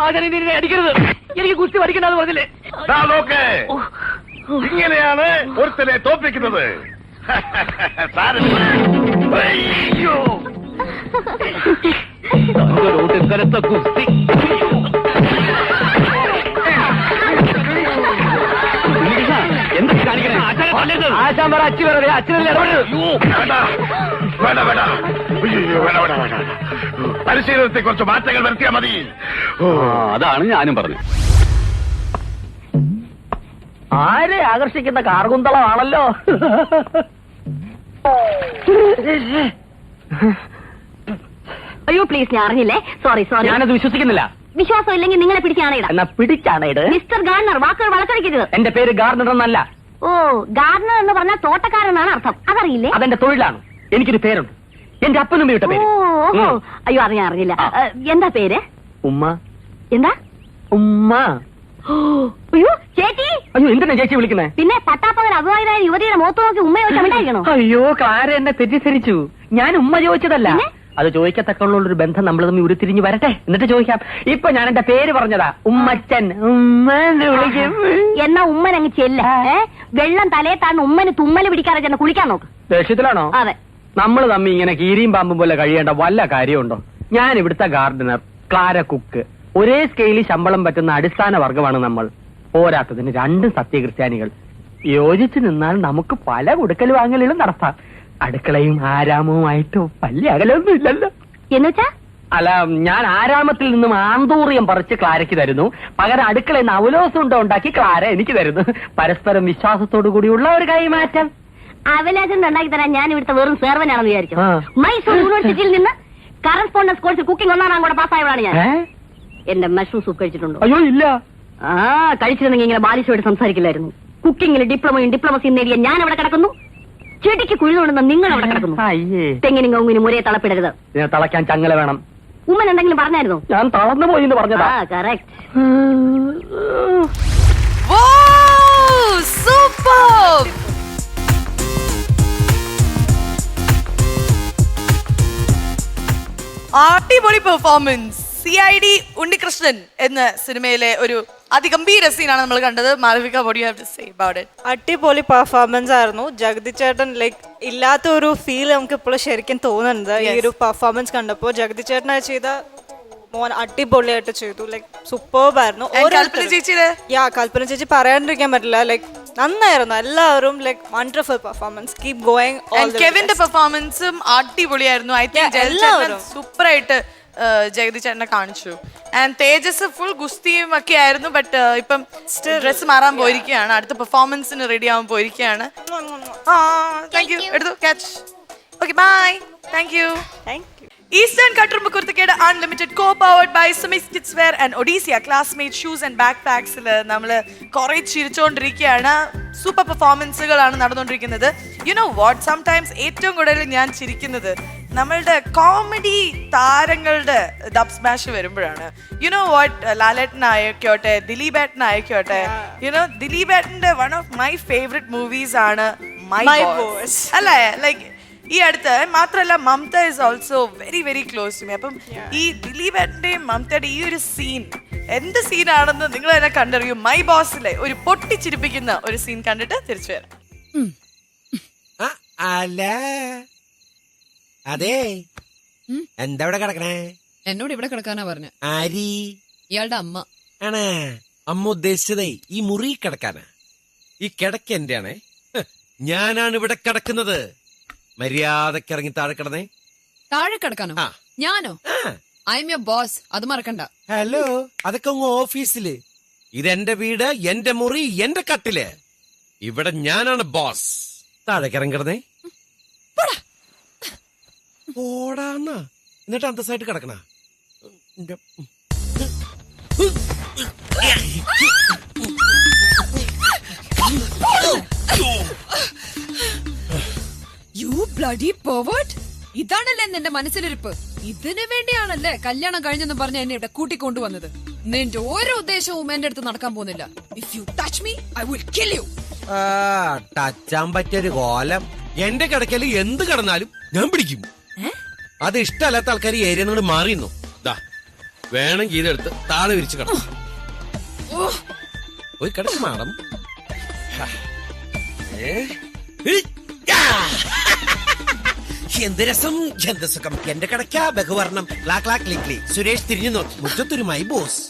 അതെനിക്ക് അടിക്കരുത്, എനിക്ക് കുസ്തി പഠിക്കണ്ടെന്ന് പറഞ്ഞില്ലേ. നോക്ക്, ഇങ്ങനെയാണ് ഒരുത്തനെ തോൽപ്പിക്കുന്നത്. അയ്യോ, കനത്ത കുസ്തി. എന്തൊക്കെ കാണിക്കണേ? ആശാൻ പറ, അച്ഛൻ പറ, അച്ഛനല്ലേ പരിശീലനത്തെ കുറച്ച് മാറ്റങ്ങൾ വരുത്തിയാൽ മതി. അതാണ് ഞാനും പറഞ്ഞു. ആരെ ആകർഷിക്കുന്ന കാർകുന്തളമാണല്ലോ. അയ്യോ പ്ലീസ്, ഞാൻ അറിഞ്ഞില്ലേ, സോറി സോറി. ഞാനത് വിശ്വസിക്കുന്നില്ല. വിശ്വാസം ഇല്ലെങ്കിൽ നിങ്ങളെ പിടിക്കാണേടാ. എന്നാ പിടിച്ചാണേട്. മിസ്റ്റർ ഗാർണർ, വാക്കുകൾ വളച്ചടിക്കരുത്. എന്റെ പേര് ഗാർഡനർ എന്നല്ല. ഓ, ഗാർഡനർ എന്ന് പറഞ്ഞാൽ തോട്ടക്കാരനാണ് അർത്ഥം, അതറിയില്ലേ? അതെന്റെ തൊഴിലാണ്. എനിക്കൊരു പേരുണ്ട്, എന്റെ അപ്പനും ഇട്ട പേര്. ഓ, അയ്യോ അറിഞ്ഞില്ല. എന്താ പേര്? ഉമ്മ. എന്താ ഉമ്മ? അയ്യോ ചേച്ചി. അയ്യോ എന്തിനാ ചേച്ചി വിളിക്കുന്നേ? പിന്നെ പട്ടാപ്പകൽ അഭിമാനായ യുവതിയുടെ മുഖത്ത് നോക്കി ഉമ്മ ചോദിച്ചാണോ? അയ്യോ ക്ലാര എന്നെ തെറ്റിദ്ധരിച്ചു. ഞാൻ ഉമ്മ ചോദിച്ചതല്ല. അത് ചോദിക്കത്തക്കുള്ള ഒരു ബന്ധം നമ്മൾ തമ്മിൽ ഉരുത്തിരിഞ്ഞ് വരട്ടെ, എന്നിട്ട് ചോദിക്കാം. ഇപ്പൊ ഞാൻ എന്റെ പേര് പറഞ്ഞതാ, ഉമ്മച്ചൻ. ഉമ്മനെ വിളിക്കും. എന്നാ ഉമ്മൻ അങ്ങ് ചെല്ല. വെള്ളം തലയെ താന്ന് ഉമ്മന് തുമ്മല് പിടിക്കാതെ ചെന്ന് കുളിക്കാൻ നോക്ക്. ദേഷ്യത്തിലാണോ? അതെ. നമ്മൾ തമ്മിൽ ഇങ്ങനെ കീരിയും പാമ്പും പോലെ കഴിയേണ്ട വല്ല കാര്യമുണ്ടോ? ഞാൻ ഇവിടുത്തെ ഗാർഡനർ, ക്ലാര കുക്ക്. ഒരേ സ്കെയിലിൽ ശമ്പളം പറ്റുന്ന അടിസ്ഥാന വർഗമാണ് നമ്മൾ. പോരാത്തതിന് രണ്ടും സത്യക്രിസ്ത്യാനികൾ. യോജിച്ചു നിന്നാൽ നമുക്ക് പല കൊടുക്കൽ വാങ്ങലുകളും നടത്താം. അടുക്കളയും ആരാമവുമായിട്ട് വലിയ അകലൊന്നും ഇല്ലല്ലോ. എന്നുവെച്ചാ? അല്ല, ഞാൻ ആരാമത്തിൽ നിന്നും ആന്തൂറിയം പറിച്ച് ക്ലാരയ്ക്ക് തരുന്നു, പകരം അടുക്കളയിൽ നിന്ന് അവലോസുണ്ട ഉണ്ടാക്കി ക്ലാര എനിക്ക് തരുന്നു. പരസ്പരം വിശ്വാസത്തോടു കൂടിയുള്ള ഒരു കൈമാറ്റം. അവലോസുണ്ട ഉണ്ടാക്കി തരാൻ ഞാൻ ഇവിടുത്തെ വെറും സെർവനാണെന്ന് വിചാരിച്ചു. മൈസൂർ യൂണിവേഴ്സിറ്റിയിൽ നിന്ന് കറസ്പോണ്ടൻസ് കോഴ്സ് കുക്കിംഗ് 1ാം കൂടെ പാസ്സായവളാണ് ഞാൻ. എന്റെ മഷ്റൂം സൂപ്പ് കഴിച്ചിട്ടുണ്ടോ? അയ്യോ ഇല്ല. കഴിച്ചിരുന്നെങ്കിൽ ഇങ്ങനെ ബാലിശോട് സംസാരിക്കില്ലായിരുന്നു. കുക്കിംഗിൽ ഡിപ്ലോമയും നേടിയ ഞാൻ അവിടെ കിടക്കുന്നു, ചെടിക്ക് കുഴിതുകൊണ്ടുന്ന നിങ്ങൾ അവിടെ കിടക്കുന്നു. തെങ്ങിനും കവുങ്ങിനും ഒരേ തളപ്പിടരുത്. തളയ്ക്കാൻ ചങ്ങല വേണം. ഉമ്മൻ എന്തെങ്കിലും പറഞ്ഞായിരുന്നോ? ഞാൻ തളർന്നു പോയി എന്ന് പറഞ്ഞതാ. കറക്റ്റ്. സൂപ്പർ. അടിപൊളി പെർഫോമൻസ്. CID ഉണ്ണികൃഷ്ണൻ എന്ന സിനിമയിലെ ഒരു അതിഗംഭീര സീനാണ് നമ്മൾ കണ്ടത്. Malavika, what do you have to say about it? അടിപൊളി പെർഫോമൻസ് ആയിരുന്നു. ജഗതി ചേട്ടൻ ലൈക്ക് ഇല്ലാത്ത ഒരു ഫീൽ നമുക്ക് ഇപ്പോഴും ശരിക്കും തോന്നുന്നുണ്ട് ഈ ഒരു പെർഫോമൻസ് കണ്ടപ്പോൾ. ജഗതി ചേട്ടനെ ചെയ്ത മോൻ അടിപൊളിയായിട്ട് ചെയ്തു, ലൈക്ക് സൂപ്പർബായിരുന്നു. കൽപ്പന ചേച്ചി പറയാണ്ടിരിക്കാൻ പറ്റില്ല, ലൈക്ക് നന്നായിരുന്നു. എല്ലാവരും like wonderful performance. Keep going. കെവിന്റെ പെർഫോമൻസും അടിപൊളിയായിരുന്നു. ഐ തിങ്ക് എല്ലാവരും സൂപ്പറായിട്ട് ജഗതി ചേട്ടനെ കാണിച്ചു. ആൻഡ് തേജസ് ഫുൾ ഗുസ്തിയും ഒക്കെ ആയിരുന്നു. ബട്ട് ഇപ്പം ഡ്രസ് മാറാൻ പോയിരിക്കുകയാണ്, അടുത്ത പെർഫോമൻസിന് റെഡി ആവാൻ പോയിരിക്കുകയാണ്. Thank you. എടുത്തു catch. Okay bye. Thank you. Eastern Katturumbu Kuruthakkedu unlimited co powered by സുമിക്സ് kids wear and Odyssia classmate shoes and back പാക്സിൽ നമ്മൾ കുറെ ചിരിച്ചുകൊണ്ടിരിക്കുകയാണ്. സൂപ്പർ പെർഫോമൻസുകളാണ് നടന്നുകൊണ്ടിരിക്കുന്നത്. യു നോ വാട്ട്, സംടൈംസ് ഏറ്റവും കൂടുതൽ ഞാൻ ചിരിക്കുന്നത് നമ്മളുടെ കോമഡി താരങ്ങളുടെ ഡബ് സ്മാഷ് വരുമ്പോഴാണ്. യു നോ വാട്ട്, ലാലേട്ടനായിക്കോട്ടെ, ദിലീപേട്ടനായിക്കോട്ടെ. യു നോ ദിലീപേട്ടന്റെ one of my favourite movies ആണ് മൈ ബോസ് അല്ലേ. ലൈക്ക് ഈ അടുത്ത് മാത്രമല്ല, Mamta is also very very close to me. അപ്പം ഈ ദിലീപേട്ടന്റെയും മമതയുടെ ഈ ഒരു സീൻ എന്ത് സീനാണെന്ന് നിങ്ങൾ തന്നെ കണ്ടറിയും. മൈ ബോസിലെ ഒരു പൊട്ടിച്ചിരിപ്പിക്കുന്ന ഒരു സീൻ കണ്ടിട്ട് തിരിച്ചു വരാം. അല്ല അതെ, എന്താ ഇവിടെ കിടക്കണേ? എന്നോട് ഇവിടെ കിടക്കാനാ പറഞ്ഞ. ആരി? ഇയാളുടെ അമ്മ. ആണാ? അമ്മ ഉദ്ദേശിച്ചതേ ഈ മുറി കിടക്കാനാ. ഈ കിടക്ക എന്റെ ആണേ, ഞാനാണ് ഇവിടെ കിടക്കുന്നത്. മര്യാദക്ക് ഇറങ്ങി താഴെ കിടന്നേ. താഴെ കിടക്കാനോ? ഞാനോ? ഐ എം യുവർ ബോസ്, അത് മറക്കണ്ട. ഹലോ, അതൊക്കെ അങ്ങ് ഓഫീസില്. ഇതെന്റെ വീട്, എന്റെ മുറി, എന്റെ കട്ടില്. ഇവിടെ ഞാനാണ് ബോസ്. താഴേക്ക് ഇറങ്ങിടന്നേ. ഓടാന്ന എന്നിട്ട് അന്തസ്സായിട്ട് കിടക്കണ. You bloody pervert. ഇതാണല്ലേ നിന്റെ മനസ്സിലിരിപ്പ്. ഇതിനു വേണ്ടിയാണല്ലേ കല്യാണം കഴിഞ്ഞെന്ന് പറഞ്ഞ എന്നെ ഇവിടെ കൂട്ടിക്കൊണ്ടുവന്നത്. നിന്റെ ഓരോ ഉദ്ദേശവും എന്റെ അടുത്ത് നടക്കാൻ പോകുന്നില്ല. If you touch me I will kill you. ടച്ചാൻ പറ്റിയൊരു കോലം. എന്റെ കിടക്കല് എന്ത് കിടന്നാലും ഞാൻ പിടിക്കും. അത് ഇഷ്ടമല്ലാത്ത ആൾക്കാർ ഏരിയ നിന്ന് മാറിയുന്നു. വേണമെങ്കിൽ ഇതെടുത്ത് താഴെ വിരിച്ച് കിടക്കും. പോയി കിടക്കും മാഡം. എന്ത് രസം, എന്ത് സുഖം. എന്റെ കിടക്ക ബഹുവർണം. സുരേഷ് തിരിഞ്ഞു നോക്കി. മുറ്റത്തൊരുമായി ബോസ്.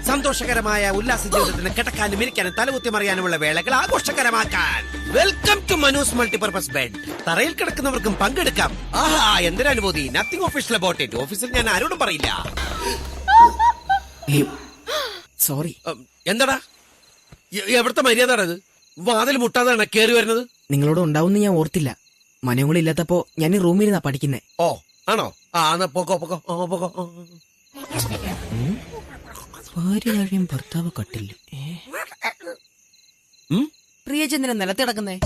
സന്തോഷകരമായ ഉല്ലാസ ജീവിതത്തിന് കിടക്കാനും ഇരിക്കാനും തലകുത്തി മറിയാനുമുള്ള വേളകൾ ആഘോഷകരമാക്കാൻ welcome to Manu's multipurpose bed. തറയിൽ കിടക്കുന്നവർക്കും പങ്കെടുക്കാം. ആഹാ, എന്തൊരു അനുഭൂതി. Nothing official about it. ഓഫീസിൽ ഞാൻ ആരോടും പറയില്ല. സോറി. എന്താടാ എവിടുത്തെ മര്യാദ ഇത്? വാതിൽ മുട്ടാതാണ് കേറി വരുന്നത്. നിങ്ങളോട് ഉണ്ടാവുന്ന ഞാൻ ഓർത്തില്ല. മനയും കൂടെ ഇല്ലാത്തപ്പോ ഞാൻ ഈ റൂമിലിരുന്നാ പഠിക്കുന്നേ. ഓ ആണോ? ആ പോക്കോ പോക്കോ പോക്കോ. ഭാര്യ താഴെയും ഭർത്താവ് കട്ടില്ല. പ്രിയചന്ദ്രൻ നിലത്തിടക്കുന്നേ.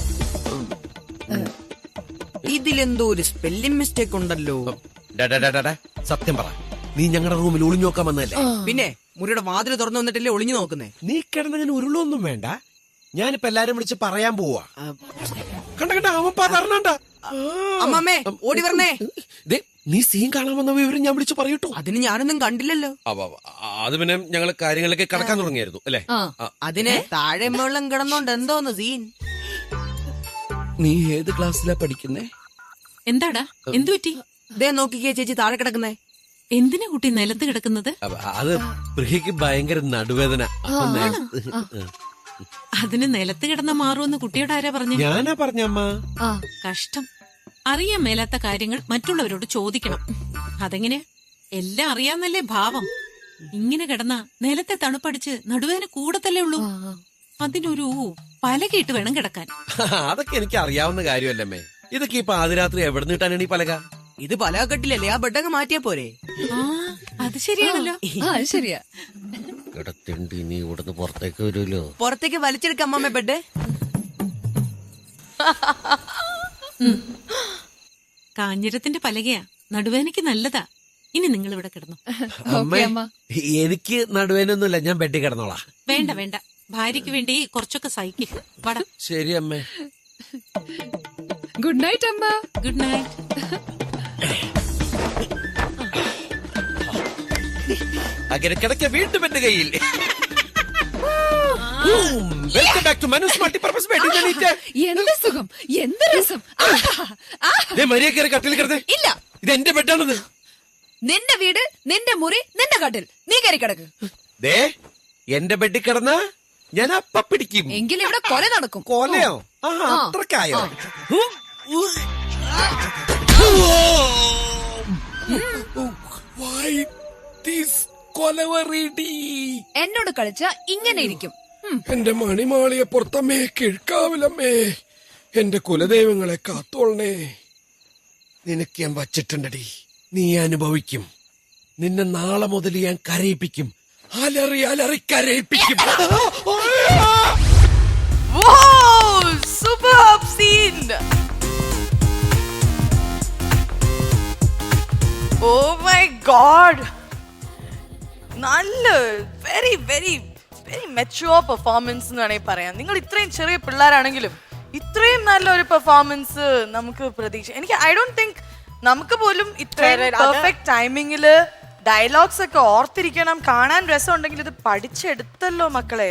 ഇതിലെന്തോ ഒരു സ്പെല്ലിംഗ് മിസ്റ്റേക്ക് ഉണ്ടല്ലോ. സത്യം പറ, നീ ഞങ്ങളുടെ റൂമിൽ ഒളിഞ്ഞു നോക്കാൻ വന്നതല്ലേ? പിന്നെ മുറിയുടെ വാതിൽ തുറന്നു വന്നിട്ടല്ലേ ഒളിഞ്ഞു നോക്കുന്നേ? നീ കിടന്നതിന് ഉരുളൊന്നും വേണ്ട. ഞാനിപ്പോ എല്ലാരും വിളിച്ച് പറയാൻ പോവാ. കണ്ട അവൻ പറഞ്ഞ അമ്മമ്മേ ഓടി വരണേ. നീ സീൻ കാണാൻ വന്ന വിവരം ഞാൻ വിളിച്ചു പറയട്ടോ. അതിന് ഞാനൊന്നും കണ്ടില്ലല്ലോ. അത് പിന്നെ ഞങ്ങള് കാര്യങ്ങളിലേക്ക് കടക്കാൻ തുടങ്ങിയായിരുന്നു അല്ലേ? അതിന് താഴെ വെള്ളം കിടന്നോണ്ട് എന്തോന്ന് സീൻ. നീ ഏത് ക്ലാസ്സിലാ പഠിക്കുന്നേ? എന്താടാ, എന്തു പറ്റി? ദേ നോക്കിക്കേ ചേച്ചി, താഴെ കിടക്കുന്നേ. എന്തിനാ കുട്ടി നിലത്ത് കിടക്കുന്നത്? അത് പ്രിയക്ക് ഭയങ്കര നടുവേദന. അതിന് നിലത്ത് കിടന്ന മാറുമെന്ന് കുട്ടിയോട് ആരാ പറഞ്ഞു? ഞാനാ പറഞ്ഞമ്മ. കഷ്ടം. അറിയാൻ മേലാത്ത കാര്യങ്ങൾ മറ്റുള്ളവരോട് ചോദിക്കണം. അതെങ്ങനെ? എല്ലാം അറിയാന്നല്ലേ ഭാവം. ഇങ്ങനെ കിടന്ന നിലത്തെ തണുപ്പടിച്ച് നടുവേദന കൂടത്തല്ലേ ഉള്ളൂ. അതിനൊരു പലകയിട്ട് വേണം കിടക്കാൻ. അതൊക്കെ എനിക്ക് അറിയാവുന്ന കാര്യമല്ലമ്മേ. ഇതൊക്കെ ഇപ്പൊ ആദ്യരാത്രി എവിടെ നിട്ടാണ് ഈ പലക? ഇത് പലക കെട്ടില്ലല്ലേ, ആ ബെഡങ്ങ് മാറ്റിയാ പോരെ? അത് ശരിയാണല്ലോ. ശരിയാ. കിടത്തിണ്ട് ഇനി ഇവിടുന്ന് പുറത്തേക്ക് വരുമല്ലോ. പുറത്തേക്ക് വലിച്ചെടുക്കാം അമ്മമ്മ ബെഡ്. കാഞ്ഞിരത്തിന്റെ പലകയാ, നടുവേദനയ്ക്ക് നല്ലതാ. ഇനി നിങ്ങൾ ഇവിടെ കിടന്നു. എനിക്ക് നടുവേനൊന്നുമില്ല, ഞാൻ ബെഡിൽ കിടന്നോളാം. വേണ്ട വേണ്ട, ഭാര്യയ്ക്ക് വേണ്ടി കുറച്ചൊക്കെ സഹിക്കും. വട. ശരി അമ്മേ. ഗുഡ് നൈറ്റ് അമ്മ. Good night. അങ്ങനെ കിടക്ക വീണ്ടും എന്റെ കയ്യിൽ. Welcome back to Manu's multipurpose bed. എന്ത് സുഖം, എന്ത് രസം. മരിയ കയറി കട്ടിൽ കിടന്നേ. ഇല്ല, ഇത് എന്റെ ബെഡാണത്. നിന്റെ വീട്, നിന്റെ മുറി, നിന്റെ കട്ടിൽ. നീ കയറി കിടക്ക്. ദേ എന്റെ ബെഡിൽ കിടന്ന ഞാൻ അപ്പ പിടിക്കും. എങ്കിലും ഇവിടെ കൊല നടക്കും. കൊലയോ? അത്രക്കായോ? എന്നോട് കളിച്ച ഇങ്ങനെ ഇരിക്കും. എന്റെ മണിമാളിയെ പുറത്തമ്മേ, കിഴക്കാവിലമ്മേ, എന്റെ കുലദൈവങ്ങളെ കാത്തോളണേ. നിനക്ക് ഞാൻ വച്ചിട്ടുണ്ടടി, നീ അനുഭവിക്കും. നിന്നെ നാളെ മുതൽ ഞാൻ കരയിപ്പിക്കും. അലറി അലറി കരയിപ്പിക്കും. Superb scene. Oh my god. നല്ല very very very mature performance എന്ന് വേണമെങ്കിൽ പറയാം. നിങ്ങൾ ഇത്രയും ചെറിയ പിള്ളേരാണെങ്കിലും ഇത്രയും നല്ലൊരു പെർഫോമൻസ് നമുക്ക് പ്രതീക്ഷ. എനിക്ക് ഐ ഡോണ്ട് തിങ്ക് നമുക്ക് പോലും ഇത്രയും പെർഫെക്റ്റ് ടൈമിങ്ങില് ഡയലോഗ്സ് ഒക്കെ ഓർത്തിരിക്കണം. കാണാൻ രസം ഉണ്ടെങ്കിൽ ഇത് പഠിച്ചെടുത്തല്ലോ മക്കളെ.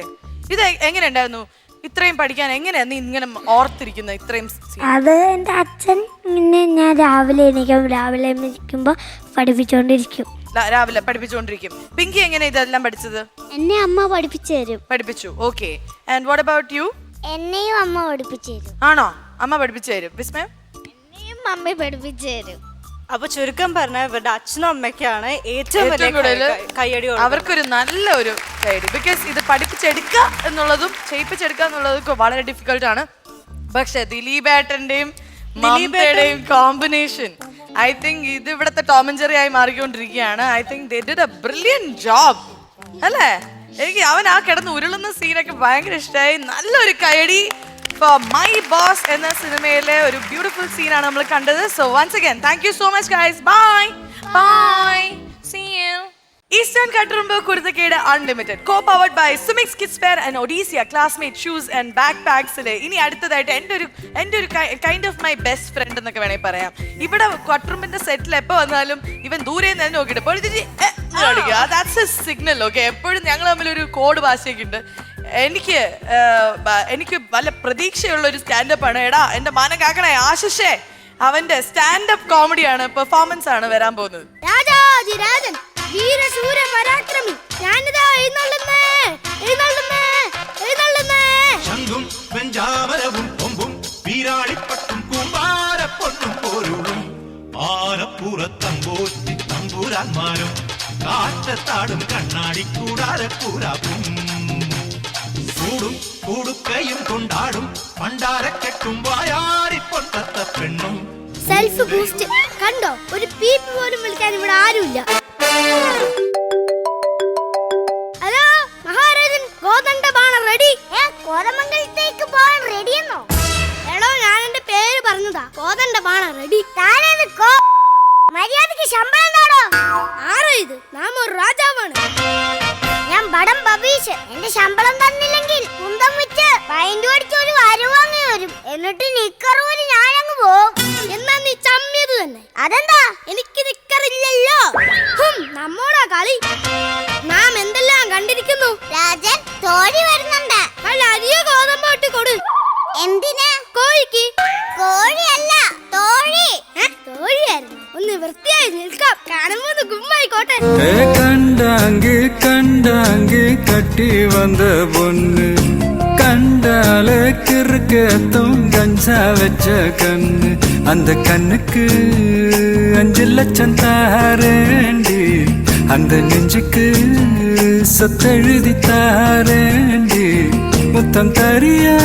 ഇത് എങ്ങനെ ഉണ്ടായിരുന്നു? ഇത്രയും പഠിക്കാൻ എങ്ങനെയാ നീ ഇങ്ങനെ ഓർത്തിരിക്കുന്നത് ഇത്രയും? അത് എന്റെ അച്ഛൻ ഇങ്ങനെ ഞാൻ രാവിലെ എണീക്കുമ്പോ പഠിപ്പിച്ചോണ്ടിരിക്കും. രാവിലെ പഠിപ്പിച്ചോണ്ടിരിക്കും. പിങ്കി എങ്ങനെ ഇതെല്ലാം പഠിച്ചത്? എന്നെ അമ്മ പഠിപ്പിച്ചു തരും. പഠിപ്പിച്ചു. Okay. And what about you? എന്നെയും അമ്മ പഠിപ്പിച്ചു തരും. ആണോ? അമ്മ പഠിപ്പിച്ചു തരും. വിസ്മയ? എന്നെയും അമ്മ പഠിപ്പിച്ചു തരും. അപ്പൊ ചുരുക്കം പറഞ്ഞ ഇവരുടെ അച്ഛനും അമ്മയ്ക്കാണ് ഏറ്റവും വലിയ കൂടുതൽ കയ്യടി. അവർക്കൊരു നല്ലൊരു കൈയടി. ബിക്കോസ് ഇത് പഠിപ്പിച്ചെടുക്കുക എന്നുള്ളതും ചെയ്യിപ്പിച്ചെടുക്കുക എന്നുള്ളതും വളരെ ഡിഫിക്കൽട്ട് ആണ്. പക്ഷെ ദിലീപേട്ടന്റെയും മമതയുടെയും കോമ്പിനേഷൻ ഐ തിങ്ക് ഇത് ഇവിടുത്തെ ടോം ആൻഡ് ജെറി ആയി മാറിക്കൊണ്ടിരിക്കുകയാണ്. I think they did A brilliant job അല്ലേ? എനിക്ക് അവൻ ആ കിടന്ന് ഉരുളുന്ന സീനൊക്കെ ഭയങ്കര ഇഷ്ടമായി. നല്ലൊരു കൈയടി ഫോർ മൈ ബോസ് എന്ന സിനിമയിലെ ഒരു ബ്യൂട്ടിഫുൾ സീനാണ് നമ്മൾ കണ്ടത്. So once again thank you so much guys. Bye bye, see you. Eastern Katturumbu Kuruthakkedu unlimited co powered by സുമിക്സ് kids wear and Odyssia classmate shoes and back പാക്സിലെ ഇനി അടുത്തതായിട്ട് എൻ്റെ ഒരു kind of my best friend എന്നൊക്കെ വേണമെങ്കിൽ പറയാം. ഇവിടെ കട്ടുറുമ്പിന്റെ സെറ്റിൽ എപ്പോൾ വന്നാലും ഇവൻ ദൂരെ നിന്ന് നോക്കിയിട്ട് ദാറ്റ്സ് എ സിഗ്നൽ. ഓക്കെ, എപ്പോഴും ഞങ്ങൾ തമ്മിൽ ഒരു കോഡ് ഭാഷയൊക്കെ ഉണ്ട്. എനിക്ക് വല്ല പ്രതീക്ഷയുള്ള ഒരു സ്റ്റാൻഡപ്പ് ആണ്. എടാ എന്റെ മാനം കാക്കണേ ആശിഷേ, അവന്റെ സ്റ്റാൻഡപ്പ് കോമഡിയാണ്, പെർഫോമൻസ് ആണ് വരാൻ പോകുന്നത്. രാജാതിരാജൻ വീരശൂര പരാക്രമി ഞാനിതാ എഴുന്നള്ളുന്നേ എഴുന്നള്ളുന്നേ എഴുന്നള്ളുന്നേ. ശംഖും വെഞ്ചാമരവും കൊമ്പും വീരാളിപ്പട്ടും കൂമ്പാരപ്പൊട്ടും പോരുളും ആനപ്പുറത്തമ്പോറ്റി തമ്പൂരാന്മാരും കാറ്റത്താടും കണ്ണാടി കൂടാരക്കൂരാപ്പും കൂടും കൂടുക്കയും കൊണ്ടാടും പണ്ടാരക്കെട്ടും വായാടിപ്പൊട്ടത്ത പെണ്ണും. സെൽഫ് ബൂസ്റ്റ് കണ്ടോ, ഒരു പീപ്പ് പോലും വിളിക്കാൻ ഇവിടെ ആരുമില്ല. ഹലോ മഹാരാജൻ, ഗോദണ്ഡ ബാണ റെഡി? കോതമംഗലത്തേക്ക് പോകാൻ റെഡിയെന്നോ? എടോ ഞാൻ എന്റെ പേര് പറഞ്ഞതാ, ഗോദണ്ഡ ബാണ റെഡി. മര്യാദക്ക് ശമ്പളം താടോ. ആരോ ഇത്? നാം ഒരു രാജാവാണ്. ഞാൻ ബടം ബബീഷ്. എന്റെ ശമ്പളം തന്നില്ലെങ്കിൽ കുന്തം വെച്ച് പൈന്റ് അടിച്ച് ഒരു വരവാങ്ങി വരും. എന്നിട്ട് നിക്കറൂരി ഞാനങ്ങ് പോകും. എന്നാ നീ ചമ്മിയത് തന്നെ. അതെന്താ? എനിക്ക് നിക്കറില്ലല്ലോ. നമ്മോടാ കളി. നാം എന്തെല്ലാം കണ്ടിരിക്കുന്നു. രാജൻ തോഴി വരുന്നുണ്ട്. അല്ല അരിയ ഗോതമ്പ് ഇട്ട് കൊടു. എന്തിനാ? കോഴിക്ക്. കോഴിയല്ല തോഴി. തോഴിയായിരുന്നു. ഒന്ന് വൃത്തിയായി നിൽക്കാം, കാണുമ്പോ ഗുമ്മായിക്കോട്ടെ. കണ്ടാങ്കി കണ്ടാങ്കി കട്ടി വന്ന പൊന്ന് കണ്ടാലെ കിറുക്കത്തും കഞ്ചാ വെച്ച കണ്ണ് அந்த கண்ணுக்கு 5 லட்சம் தாரேண்டி அந்த நெஞ்சுக்கு சொத்தெழுதி தாரேண்டி முத்தம் தரியா.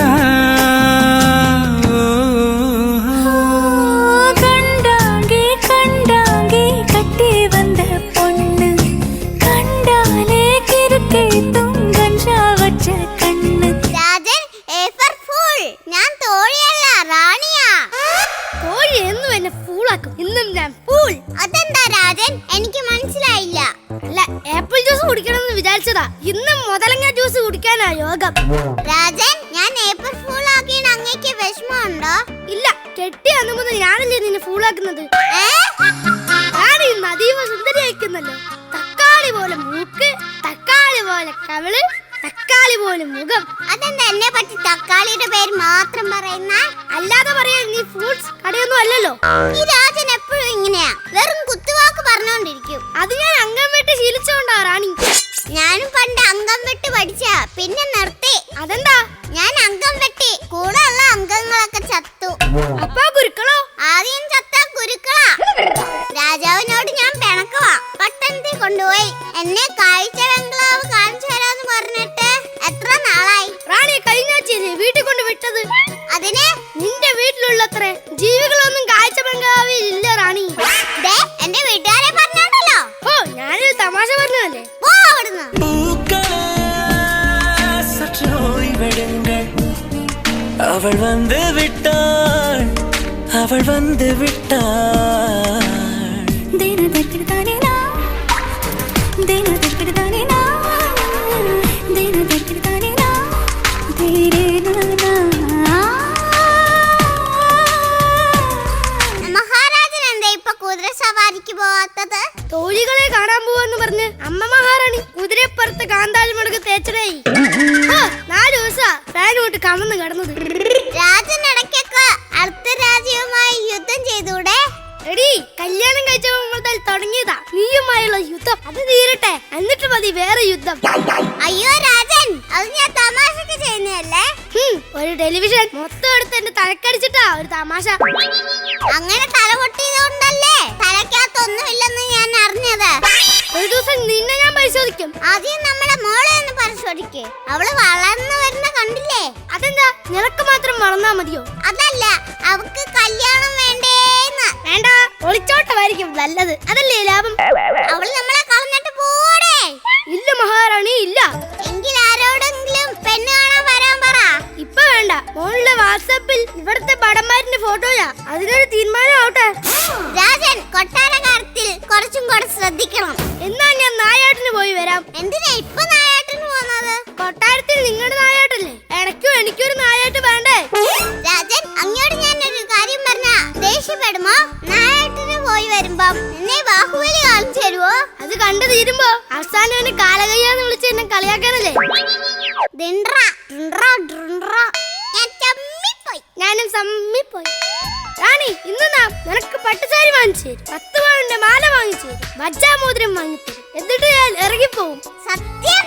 கண்டாங்கி கண்டாங்கி கட்டி வந்த பொண்ணு கண்டாலே கிறுக்கை துங்கஞ்சா வச்ச கண்ணு. Rajan A for fool. ഞാൻ തോഴിയല്ല റാണിയാ. തോഴി എന്നും എന്നെ ഫൂളാക്കും. ഇന്നും ഞാൻ ഫൂൾ. അതെന്താ രാജൻ? എനിക്ക് മനസ്സിലായില്ല. അല്ല ആപ്പിൾ ജ്യൂസ് കുടിക്കണമെന്ന് വിചാരിച്ചതാ. ഇന്നും മുതലങ്ങ ജ്യൂസ് കുടിക്കാനാ യോഗം. രാജൻ ഞാൻ ഏപ്രിൽ ഫൂൾ ആക്കിയ അങ്ങേക്ക് വിഷമമുണ്ടോ? ഇല്ല, കെട്ടി അന്നുമുതൽ ഞാനല്ലേ നിന്നെ ഫൂളാക്കുന്നത്. റാണി ഇന്ന് അതീവ സുന്ദരി അയക്കുന്നല്ലോ. തക്കാളി പോലെ മൂക്ക്, തക്കാളി പോലെ കവിള്, തക്കാളി പോലെ മുഖം. അതെന്താ എന്നെ പറ്റി തക്കാളിയുടെ പേര് മാത്രം പറയുന്ന? അല്ലാതെ പറയാൻ നീ ഫ്രൂട്ട്സ് കടയൊന്നും അല്ലല്ലോ. ഈ രാജൻ എപ്പോഴും ഇങ്ങനെയാ, വെറും കുത്തുവാക്ക് പറഞ്ഞോണ്ടിരിക്കും. അത് ഞാൻ അംഗം വെട്ട് ശീലിച്ചോണ്ടാ റാണി. ഞാനും പണ്ട് അംഗം വെട്ട് പഠിച്ച, പിന്നെ നിർത്തി. അതെന്താ? ഞാൻ അംഗം വെട്ടി, കൂടെ ഉള്ള അംഗങ്ങളൊക്കെ ചത്തു. അപ്പൊ ഗുരുക്കളോ? ആദ്യം ചത്ത ഗുരുക്കളാ. രാജാവിനോട് ഞാൻ പിണക്കുവാ. പട്ടണത്തിൽ കൊണ്ടുപോയി എന്നെ കാഴ്ച ബംഗ്ലാവ് കാണിച്ചു തരാന്ന് പറഞ്ഞിട്ട് എത്ര നാളായി. റാണി കഴിഞ്ഞാഴ്ചയില്ലേ വീട്ടിൽ കൊണ്ട് വിട്ടത്? അതിന് നിന്റെ വീട്ടിലുള്ളത്ര ജീവികളൊന്നും കാഴ്ച ബംഗ്ലാവിൽ ഇല്ല റാണി. എന്റെ വീട്ടുകാരെ പറഞ്ഞാണ്ടല്ലോ. ഓ ഞാനൊരു തമാശ പറഞ്ഞതല്ലേ. പോ അവിടുന്ന്. அவள் வந்து விட்டாள், அவள் வந்து விட்டாள். മഹാരാജൻ എന്താ ഇപ്പൊ കുതിര സവാരിക്ക് പോവാത്തത്? തോഴികളെ കാണാൻ പോവാന്ന് പറഞ്ഞ് അമ്മ മഹാറാണി കുതിരപ്പുറത്ത് കാന്താഴി മുടക്ക് തേച്ചടേ. 4 ദിവസാ ഫാൻ കൊണ്ട് കമന്ന് കിടന്നത്. രാജൻ ഇടയ്ക്കൊക്കെ അടുത്ത രാജ്യവുമായി യുദ്ധം ചെയ്തൂടെ? എടി കല്യാണം കഴിച്ച മുതൽ തുടങ്ങിയതാ നീയുമായുള്ള യുദ്ധം. അത് തീരട്ടെ, എന്നിട്ട് മതി വേറെ യുദ്ധം. അയ്യോ രാജൻ, അത് ഞാൻ തമാശക്ക് ചെയ്യുന്നതല്ലേ. ഒരു ടെലിവിഷൻ മൊത്തം എടുത്ത് എന്റെ തലക്കടിച്ചിട്ടാ ഒരു തമാശ. അങ്ങനെ തല പൊട്ടിയതുകൊണ്ടല്ലേ തല പറ്റും. ആദ്യം നമ്മളെ മോളെ ഒന്ന് പരിശോധിക്കേ. അവള് വളർന്നു വരുന്ന കണ്ടില്ലേ? അതെന്താ നിനക്ക് മാത്രം വളർന്നാ മതിയോ? അതല്ല, അവക്ക് കല്യാണം വേണ്ടേന്ന്. വേണ്ട, ഒളിച്ചോട്ടമായിരിക്കും നല്ലത്. അതല്ലേ ലാഭം. അവള് നമ്മളെ കളഞ്ഞിട്ട് പോടേ. ഇല്ല മഹാറാണി, ഇല്ല. എങ്കിൽ ആരോടെങ്കിലും പെണ്ണ് കാണാൻ വരാൻ പറ. ഇപ്പൊ വേണ്ട. മോളുടെ വാട്സാപ്പിൽ ഇവിടുത്തെ പടന്മാരിന്റെ ഫോട്ടോയാ. അതിനൊരു തീരുമാനം ആവട്ടെ. രാജൻ, കൊട്ടാര കാര്യത്തിൽ കുറച്ചും കൂടെ ശ്രദ്ധിക്കണം. എന്നാ ഞാൻ നായാട്ടിന് പോയി വരാം. എന്തിനാ ഇപ്പൊ നായാട്ടിന് പോകുന്നത്? കൊട്ടാരത്തിൽ നിങ്ങളുടെ നായാട്ടല്ലേ, ഇടയ്ക്കും എനിക്കൊരു നായാട്ട് വേണ്ടേ? രാജൻ, അങ്ങോട്ട് ഞാനൊരു കാര്യം പറഞ്ഞ ദേഷ്യപ്പെടുമോ? നായാട്ടിന് പോയി വരുമ്പോ എന്നെ ബാഹുബലി കാണിച്ചു തരുവോ? അത് കണ്ടു തീരുമ്പോ അവസാനം എന്നെ കാലകയ്യാന്ന് വിളിച്ച് എന്നെ കളിയാക്കാനല്ലേ? ഞാനും സമ്മിപ്പോയി. റാണി, ഇന്ന് നിനക്ക് പട്ടുസാരി വാങ്ങിച്ചു തരും, 10 പവന്റെ മാല വാങ്ങിച്ചു തരും, വജ്ജാമോതിരം വാങ്ങിച്ചു തരും. എന്നിട്ട് ഞാൻ ഇറങ്ങിപ്പോവും. സത്യം?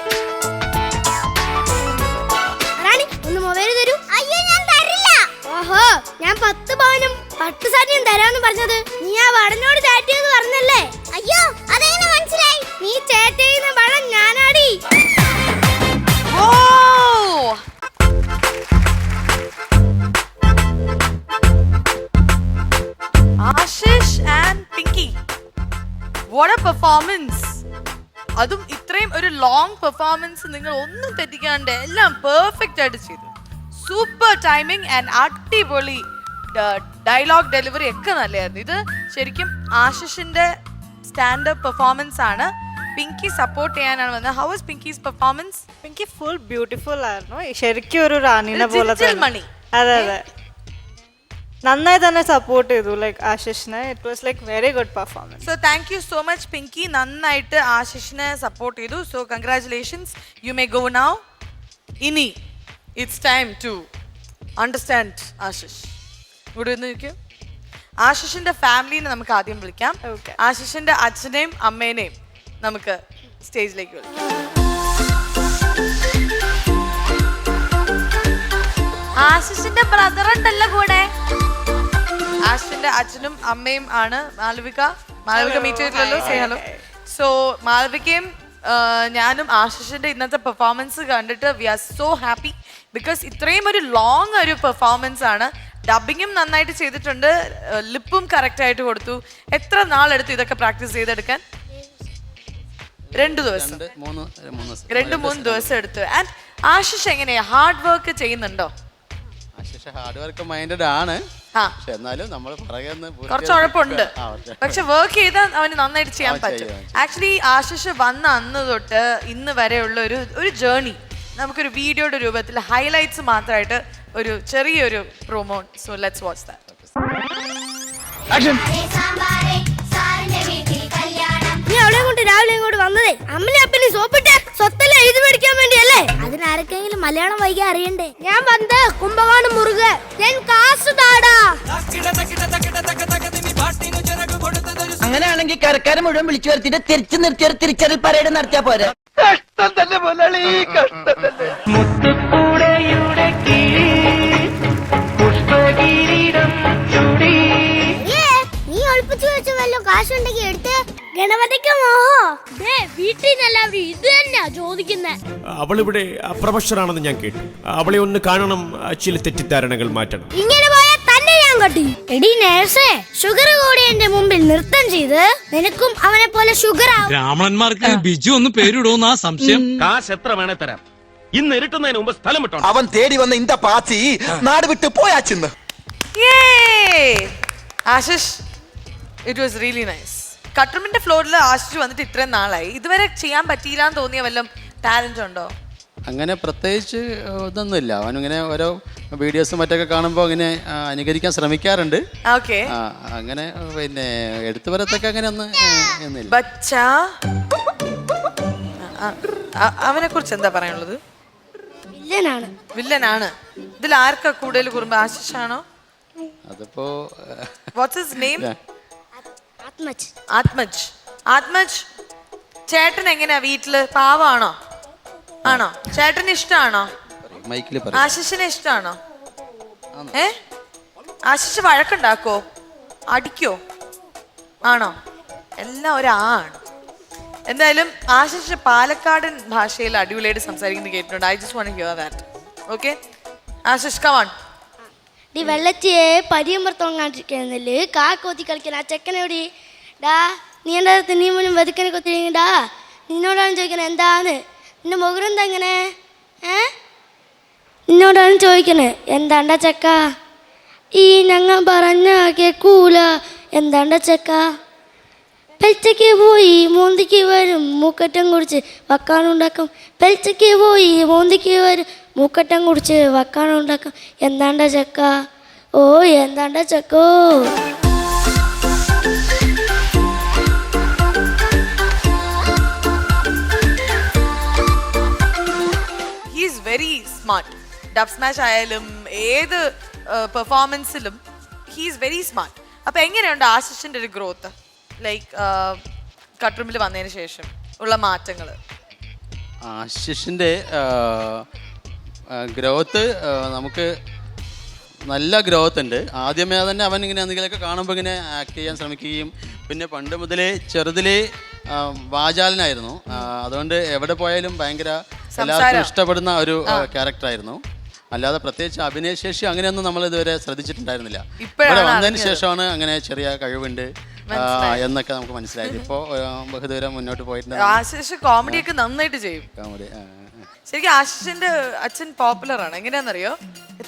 റാണി, ഒന്ന് മൊബൈൽ തരൂ. അയ്യോ, ഞാൻ തരില്ല. ഓഹോ, ഞാൻ 10 പവനും പട്ടുസാരിയും തരാന്ന് പറഞ്ഞത് നീ ആ വടനോട് ചാറ്റ് ചെയ്ത് പറഞ്ഞല്ലേ? അയ്യോ, അതെങ്ങനെ മനസ്സിലായി? നീ ചാറ്റ് ചെയ്യുന്ന വടൻ ഞാനാടി. Ashish and Pinky, what a performance. അതും ഇത്രയും ഒരു ലോങ് പെർഫോമൻസ് നിങ്ങൾ ഒന്നും തെറ്റിക്കാണ്ട് എല്ലാം പെർഫെക്റ്റ് ആയിട്ട് ചെയ്തു. സൂപ്പർ ടൈമിംഗ് ആൻഡ് അടിപൊളി ഡയലോഗ് ഡെലിവറി ഒക്കെ നല്ലതായിരുന്നു. ഇത് ശരിക്കും ആശിഷിന്റെ സ്റ്റാൻഡപ്പ് പെർഫോമൻസ് ആണ്. പിങ്കി സപ്പോർട്ട് ചെയ്യാനാണ് വന്നത്. How was Pinky's performance? Pinky full beautiful ആയിരുന്നു. ശരിക്കും ഒരു റാണിനെ പോലെ മണി. അതെ അതെ, നന്നായി തന്നെ സപ്പോർട്ട് ചെയ്തു ലൈക്ക് ആശിഷിനെ. It was like very good performance. So thank you so much Pinky, നന്നായിട്ട് ആശിഷിനെ സപ്പോർട്ട് ചെയ്തു. So congratulations, you may go now. ഇനി it's time to understand Ashish. ഇവിടെ ഒന്ന് നോക്കൂ. ആശിഷിന്റെ ഫാമിലിനെ നമുക്ക് ആദ്യം വിളിക്കാം. ആശിഷിന്റെ അച്ഛനെയും അമ്മേനെയും നമുക്ക് സ്റ്റേജിലേക്ക് വിളിക്കാം. ആശിഷിന്റെ ബ്രദർ ഉണ്ടല്ലോ കൂടെ. ആശിഷിന്റെ അച്ഛനും അമ്മയും ആണ് മാളവിക. മീറ്റ് ചെയ്തിട്ടുള്ളൂ. Say hello. സോ മാളവികയും ഞാനും ആശിഷിന്റെ ഇന്നത്തെ പെർഫോമൻസ് കണ്ടിട്ട് we are so happy. Because ഇത്രയും ഒരു ലോങ് ഒരു പെർഫോമൻസ് ആണ്. ഡബിങ്ങും നന്നായിട്ട് ചെയ്തിട്ടുണ്ട്, ലിപ്പും കറക്റ്റ് ആയിട്ട് കൊടുത്തു. എത്ര നാളെടുത്തു ഇതൊക്കെ പ്രാക്ടീസ് ചെയ്തെടുക്കാൻ? 2 ദിവസം, 2-3 ദിവസം എടുത്തു. ആൻഡ് ആശിഷ് എങ്ങനെയാ, ഹാർഡ് വർക്ക് ചെയ്യുന്നുണ്ടോ? ആശിഷ് ഹാർഡ് വർക്ക് മൈൻഡഡ് ആണ്, എന്നാലും നമ്മൾ കുറച്ച് ഉഴപ്പുണ്ട്. പക്ഷെ വർക്ക് ചെയ്താൽ അവന് നന്നായിട്ട് ചെയ്യാൻ പറ്റും. ആക്ച്വലി ആശിഷ് വന്ന അന്ന് തൊട്ട് ഇന്ന് വരെയുള്ള ഒരു ജേർണി നമുക്കൊരു വീഡിയോയുടെ രൂപത്തിൽ ഹൈലൈറ്റ്സ് മാത്രമായിട്ട് ഒരു ചെറിയൊരു promo. So let's watch that. നീ അവിടെ കൊണ്ട് രാവിലെ ഇങ്ങോട്ട് വന്നതേ അമ്മനെ അപ്പനെ സോപ്പിട്ട് സ്വത്തല്ലേ എഴുതി മേടിക്കാൻ വേണ്ടിയല്ലേ? അതിനാർക്കെങ്കിലും മലയാളം വൈകാൻ അറിയണ്ടേ? ഞാൻ വന്ന് കുംഭകോണം മുറുക കാശ് താടാ. അങ്ങനെയാണെങ്കിൽ കരക്കാരെ മുഴുവൻ വിളിച്ചു വരുത്തിട്ട് തിരിച്ചു നിർത്തിയൊരു തിരിച്ചറിൽ പരേഡ് നടത്തിയാ പോരെ? കഷ്ടം തന്നെ മുതലാളി, കഷ്ടം തന്നെ. മുത്തുക്കൂടയുടെ കീഴിൽ പുഷ്പകിരീടം ചൂടി. നീ ഒളിപ്പിച്ചു വെച്ച വല്ലോ കാശുണ്ടെങ്കിൽ എടുത്ത് ഗണപതിക്ക് മോഹോ. വീട്ടിൽ നിന്നെല്ലാവരും ഇത് തന്നെയാ ചോദിക്കുന്നേ. അവളിവിടെ പ്രൊഫഷണാണെന്ന് ഞാൻ കേട്ടു. അവളെ ഒന്ന് കാണണം, ചില തെറ്റിദ്ധാരണകൾ മാറ്റണം. ഇങ്ങനെ പോയാൽ തന്നെ ഞാൻ കട്ടി. എടി നേഴ്സേ, ഷുഗർ കൂടി എന്റെ മുമ്പിൽ നൃത്തം ചെയ്ത് നിനക്കും അവനെ പോലെ ഷുഗർ ആവും. ബ്രാഹ്മണന്മാർക്ക് ബിജു ഒന്ന് പേരിടുമെന്നാ സംശയം. കാശ് എത്ര വേണേ തരാം. ഇന്ന് ഇരുട്ടുന്നതിന് മുമ്പ് സ്ഥലം വിട്ടോ. അവൻ തേടി വന്ന ഇന്ത പാച്ചി നാട് വിട്ട് പോയാച്ചിന്ന്. Ashish, it was really nice. കട്ട്റൂമിന്റെ ഫ്ലോറിൽ ആശിഷ് വന്നിട്ട് ഇത്രയും നാളായി, ഇതുവരെ ചെയ്യാൻ പറ്റിയില്ല എന്ന് തോന്നിയ വല്ലതും ടാലന്റ് ഉണ്ടോ? അങ്ങനെ പ്രത്യേകിച്ച് ഇതൊന്നുമില്ല. അവനിങ്ങനെ ഓരോ വീഡിയോസും മറ്റൊക്കെ കാണുമ്പോൾ അങ്ങനെ അനുകരിക്കാൻ ശ്രമിക്കാറുണ്ട്. അങ്ങനെ പിന്നെ എടുത്തുവരത്തൊക്കെ അങ്ങനെ ഒന്നും അവനെ കുറിച്ച് എന്താ പറയാനുള്ളത്? വില്ലനാണ്. ഇതിൽ ആർക്കാ കൂടുതൽ കുറുമ്പ്, ആശിഷാണോ? അതിപ്പോ വാട്ട്സ് ഹിസ് നെയിം? ആത്മജ്. ചേട്ടൻ എങ്ങനെയാ വീട്ടില്, പാവാണോ? ആണോ? ചേട്ടന് ഇഷ്ടമാണോ? ആശിഷിനെ ഇഷ്ടമാണോ? ആശിഷ് വഴക്കുണ്ടാക്കോ, അടിക്കോ? ആണോ? എല്ലാം ഒരാണ്. എന്തായാലും ആശിഷ് പാലക്കാടൻ ഭാഷയിൽ അടിപൊളിയായിട്ട് സംസാരിക്കുന്നത് കേട്ടിട്ടുണ്ട്. I just want to hear that. Okay Ashish come on. ഡി വെള്ളത്തിയെ പരിയമ്പറത്തോങ്ങാണ്ടിരിക്കുന്നില്ലേ കാക്കോത്തി കളിക്കാൻ ആ ചെക്കനോടി ഡാ നീ എൻ്റെ അടുത്ത് നീ മുന്നും വെതുക്കനെ കൊത്തിരിക്കണ്ടാ നിന്നോടാണ് ചോദിക്കണേ എന്താണ് നിന്റെ മുഖരെന്താ ഇങ്ങനെ നിന്നോടാണ് ചോദിക്കണേ എന്താണ്ട ചെക്ക ഈ ഞങ്ങൾ പറഞ്ഞ കേക്കൂല എന്താണ്ട ചെക്ക പെൽച്ചയ്ക്ക് പോയി മോന്തിക്ക് വരും മൂക്കറ്റം കുടിച്ച് വക്കാനുണ്ടാക്കും പെൽച്ചയ്ക്ക് പോയി മോന്തിക്ക് വരും മൂക്കറ്റം കുടിച്ച് വക്കാനുണ്ടാക്കും എന്താണ്ട ചെക്ക ഓ എന്താണ്ട ചെക്കോ. He's very smart. Dub smash ആയാലും ഏത് പെർഫോമൻസിലും ഹീസ് വെരി സ്മാർട്ട്. അപ്പൊ എങ്ങനെയുണ്ട് ആശിഷിന്റെ ഒരു ഗ്രോത്ത്, ലൈക്ക് കട്ട്റൂമിൽ വന്നതിന് ശേഷം ഉള്ള മാറ്റങ്ങൾ? ആശിഷിന്റെ ഗ്രോത്ത് നമുക്ക് നല്ല ഗ്രോത്ത് ഉണ്ട്. ആദ്യമേ തന്നെ അവൻ ഇങ്ങനെ എന്തെങ്കിലുമൊക്കെ കാണുമ്പോൾ ഇങ്ങനെ ആക്ട് ചെയ്യാൻ ശ്രമിക്കുകയും പിന്നെ പണ്ട് മുതലേ ചെറുതിലേ വാചാലനായിരുന്നു. അതുകൊണ്ട് എവിടെ പോയാലും ഭയങ്കര എല്ലാവർക്കും ഇഷ്ടപ്പെടുന്ന ഒരു ക്യാരക്ടറായിരുന്നു. അല്ലാതെ പ്രത്യേകിച്ച് അഭിനയശേഷി അങ്ങനെയൊന്നും നമ്മൾ ഇതുവരെ ശ്രദ്ധിച്ചിട്ടുണ്ടായിരുന്നില്ല. ഇവിടെ വന്നതിന് ശേഷമാണ് അങ്ങനെ ചെറിയ കഴിവുണ്ട് എന്നൊക്കെ നമുക്ക് മനസ്സിലായത്. ഇപ്പോൾ ബഹുദൂരം മുന്നോട്ട് പോയിട്ടുണ്ട്. ആശിഷ് കോമഡി ഒക്കെ നന്നായിട്ട് ചെയ്യും. കോമഡി ശരിക്കും ആശിഷിന്റെ അച്ഛൻ പോപ്പുലർ ആണ്. എങ്ങനെയാണെന്നറിയോ,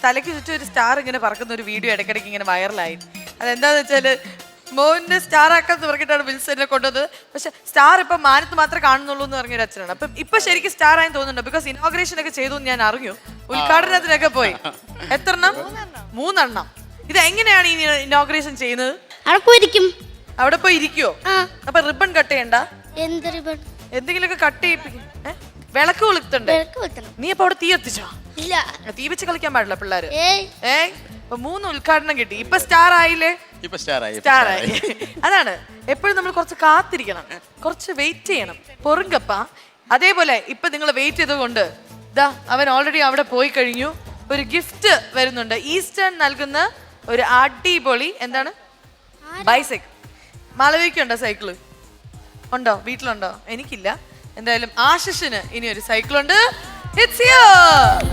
തലയ്ക്ക് ചുറ്റും ഒരു സ്റ്റാർ ഇങ്ങനെ പറക്കുന്ന ഒരു വീഡിയോ ഇടയ്ക്കിടയ്ക്ക് ഇങ്ങനെ വൈറലായി. അതെന്താന്ന് വെച്ചാല് മോന്റെ സ്റ്റാർ ആക്കാന്ന് പറഞ്ഞിട്ടാണ് വിൽസനെ കൊണ്ടുവന്നത്. പക്ഷെ സ്റ്റാർ ഇപ്പൊ മാനത്ത് മാത്രമേ കാണുന്നുള്ളൂ എന്ന് പറഞ്ഞൊരു അച്ഛനാണ്. അപ്പം ഇപ്പൊ ശരിക്കും സ്റ്റാർ ആയി തോന്നുന്നുണ്ട്. ബിക്കോസ് ഇനോഗ്രേഷൻ ഒക്കെ ചെയ്തു ഞാൻ അറിഞ്ഞു. ഉദ്ഘാടനത്തിനൊക്കെ പോയി. എത്രണ്ണം? 3 എണ്ണം. ഇത് എങ്ങനെയാണ് ഈ ഇനോഗ്രേഷൻ ചെയ്യുന്നത്? അവിടെ പോയി ഇരിക്കുവോ? അപ്പൊ റിബൺ കട്ട് ചെയ്യണ്ട? എന്തെങ്കിലുമൊക്കെ കട്ട് ചെയ്യിപ്പിക്കും. വിളക്ക് കൊളുത്തണ്ടേ? നീ അപ്പൊ അവിടെ തീ എത്തിച്ചോ? ഇല്ല, തീ വെച്ച് കളിക്കാൻ പാടില്ല പിള്ളേര്. 3 ഉദ്ഘാടനം കിട്ടി. ഇപ്പൊ സ്റ്റാർ ആയില്ലേ? സ്റ്റാർ ആയി. അതാണ് എപ്പോഴും നമ്മൾ കുറച്ച് കാത്തിരിക്കണം, കുറച്ച് വെയിറ്റ് ചെയ്യണം. പൊറുങ്കപ്പ അതേപോലെ ഇപ്പൊ നിങ്ങൾ വെയിറ്റ് ചെയ്തുകൊണ്ട് ദാ അവൻ ഓൾറെഡി അവിടെ പോയി കഴിഞ്ഞു. ഒരു ഗിഫ്റ്റ് വരുന്നുണ്ട്. ഈസ്റ്റേൺ നൽകുന്ന ഒരു അടിപൊളി എന്താണ് ബൈസൈക്കിൾ. മാളവിക്കുണ്ടോ സൈക്കിള്? ഉണ്ടോ? വീട്ടിലുണ്ടോ? എനിക്കില്ല. എന്തായാലും ആശിഷിന് ഇനി ഒരു സൈക്കിളുണ്ട്. It's here.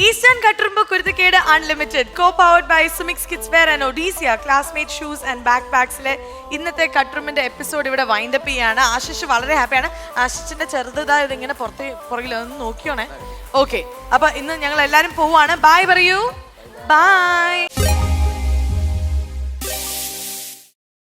Eastern Kattrumbu Kurthakede Unlimited, co-powered by Sumix Kidswear and Odysseia Classmate Shoes and Backpacks. ഇന്നത്തെ കട്ട്റൂമിന്റെ എപ്പിസോഡ് ഇവിടെ വൈൻഡ് അപ്പ് ചെയ്യാണ്. ആശിഷ് വളരെ ഹാപ്പിയാണ്. ആശിഷിന്റെ ചെറുതാ ഇതിങ്ങനെ പുറകിൽ ഒന്ന് നോക്കിയോണേ. ഓക്കെ, അപ്പൊ ഇന്ന് ഞങ്ങൾ എല്ലാരും പോവാണ്. ബൈ പറയൂ. ബൈ.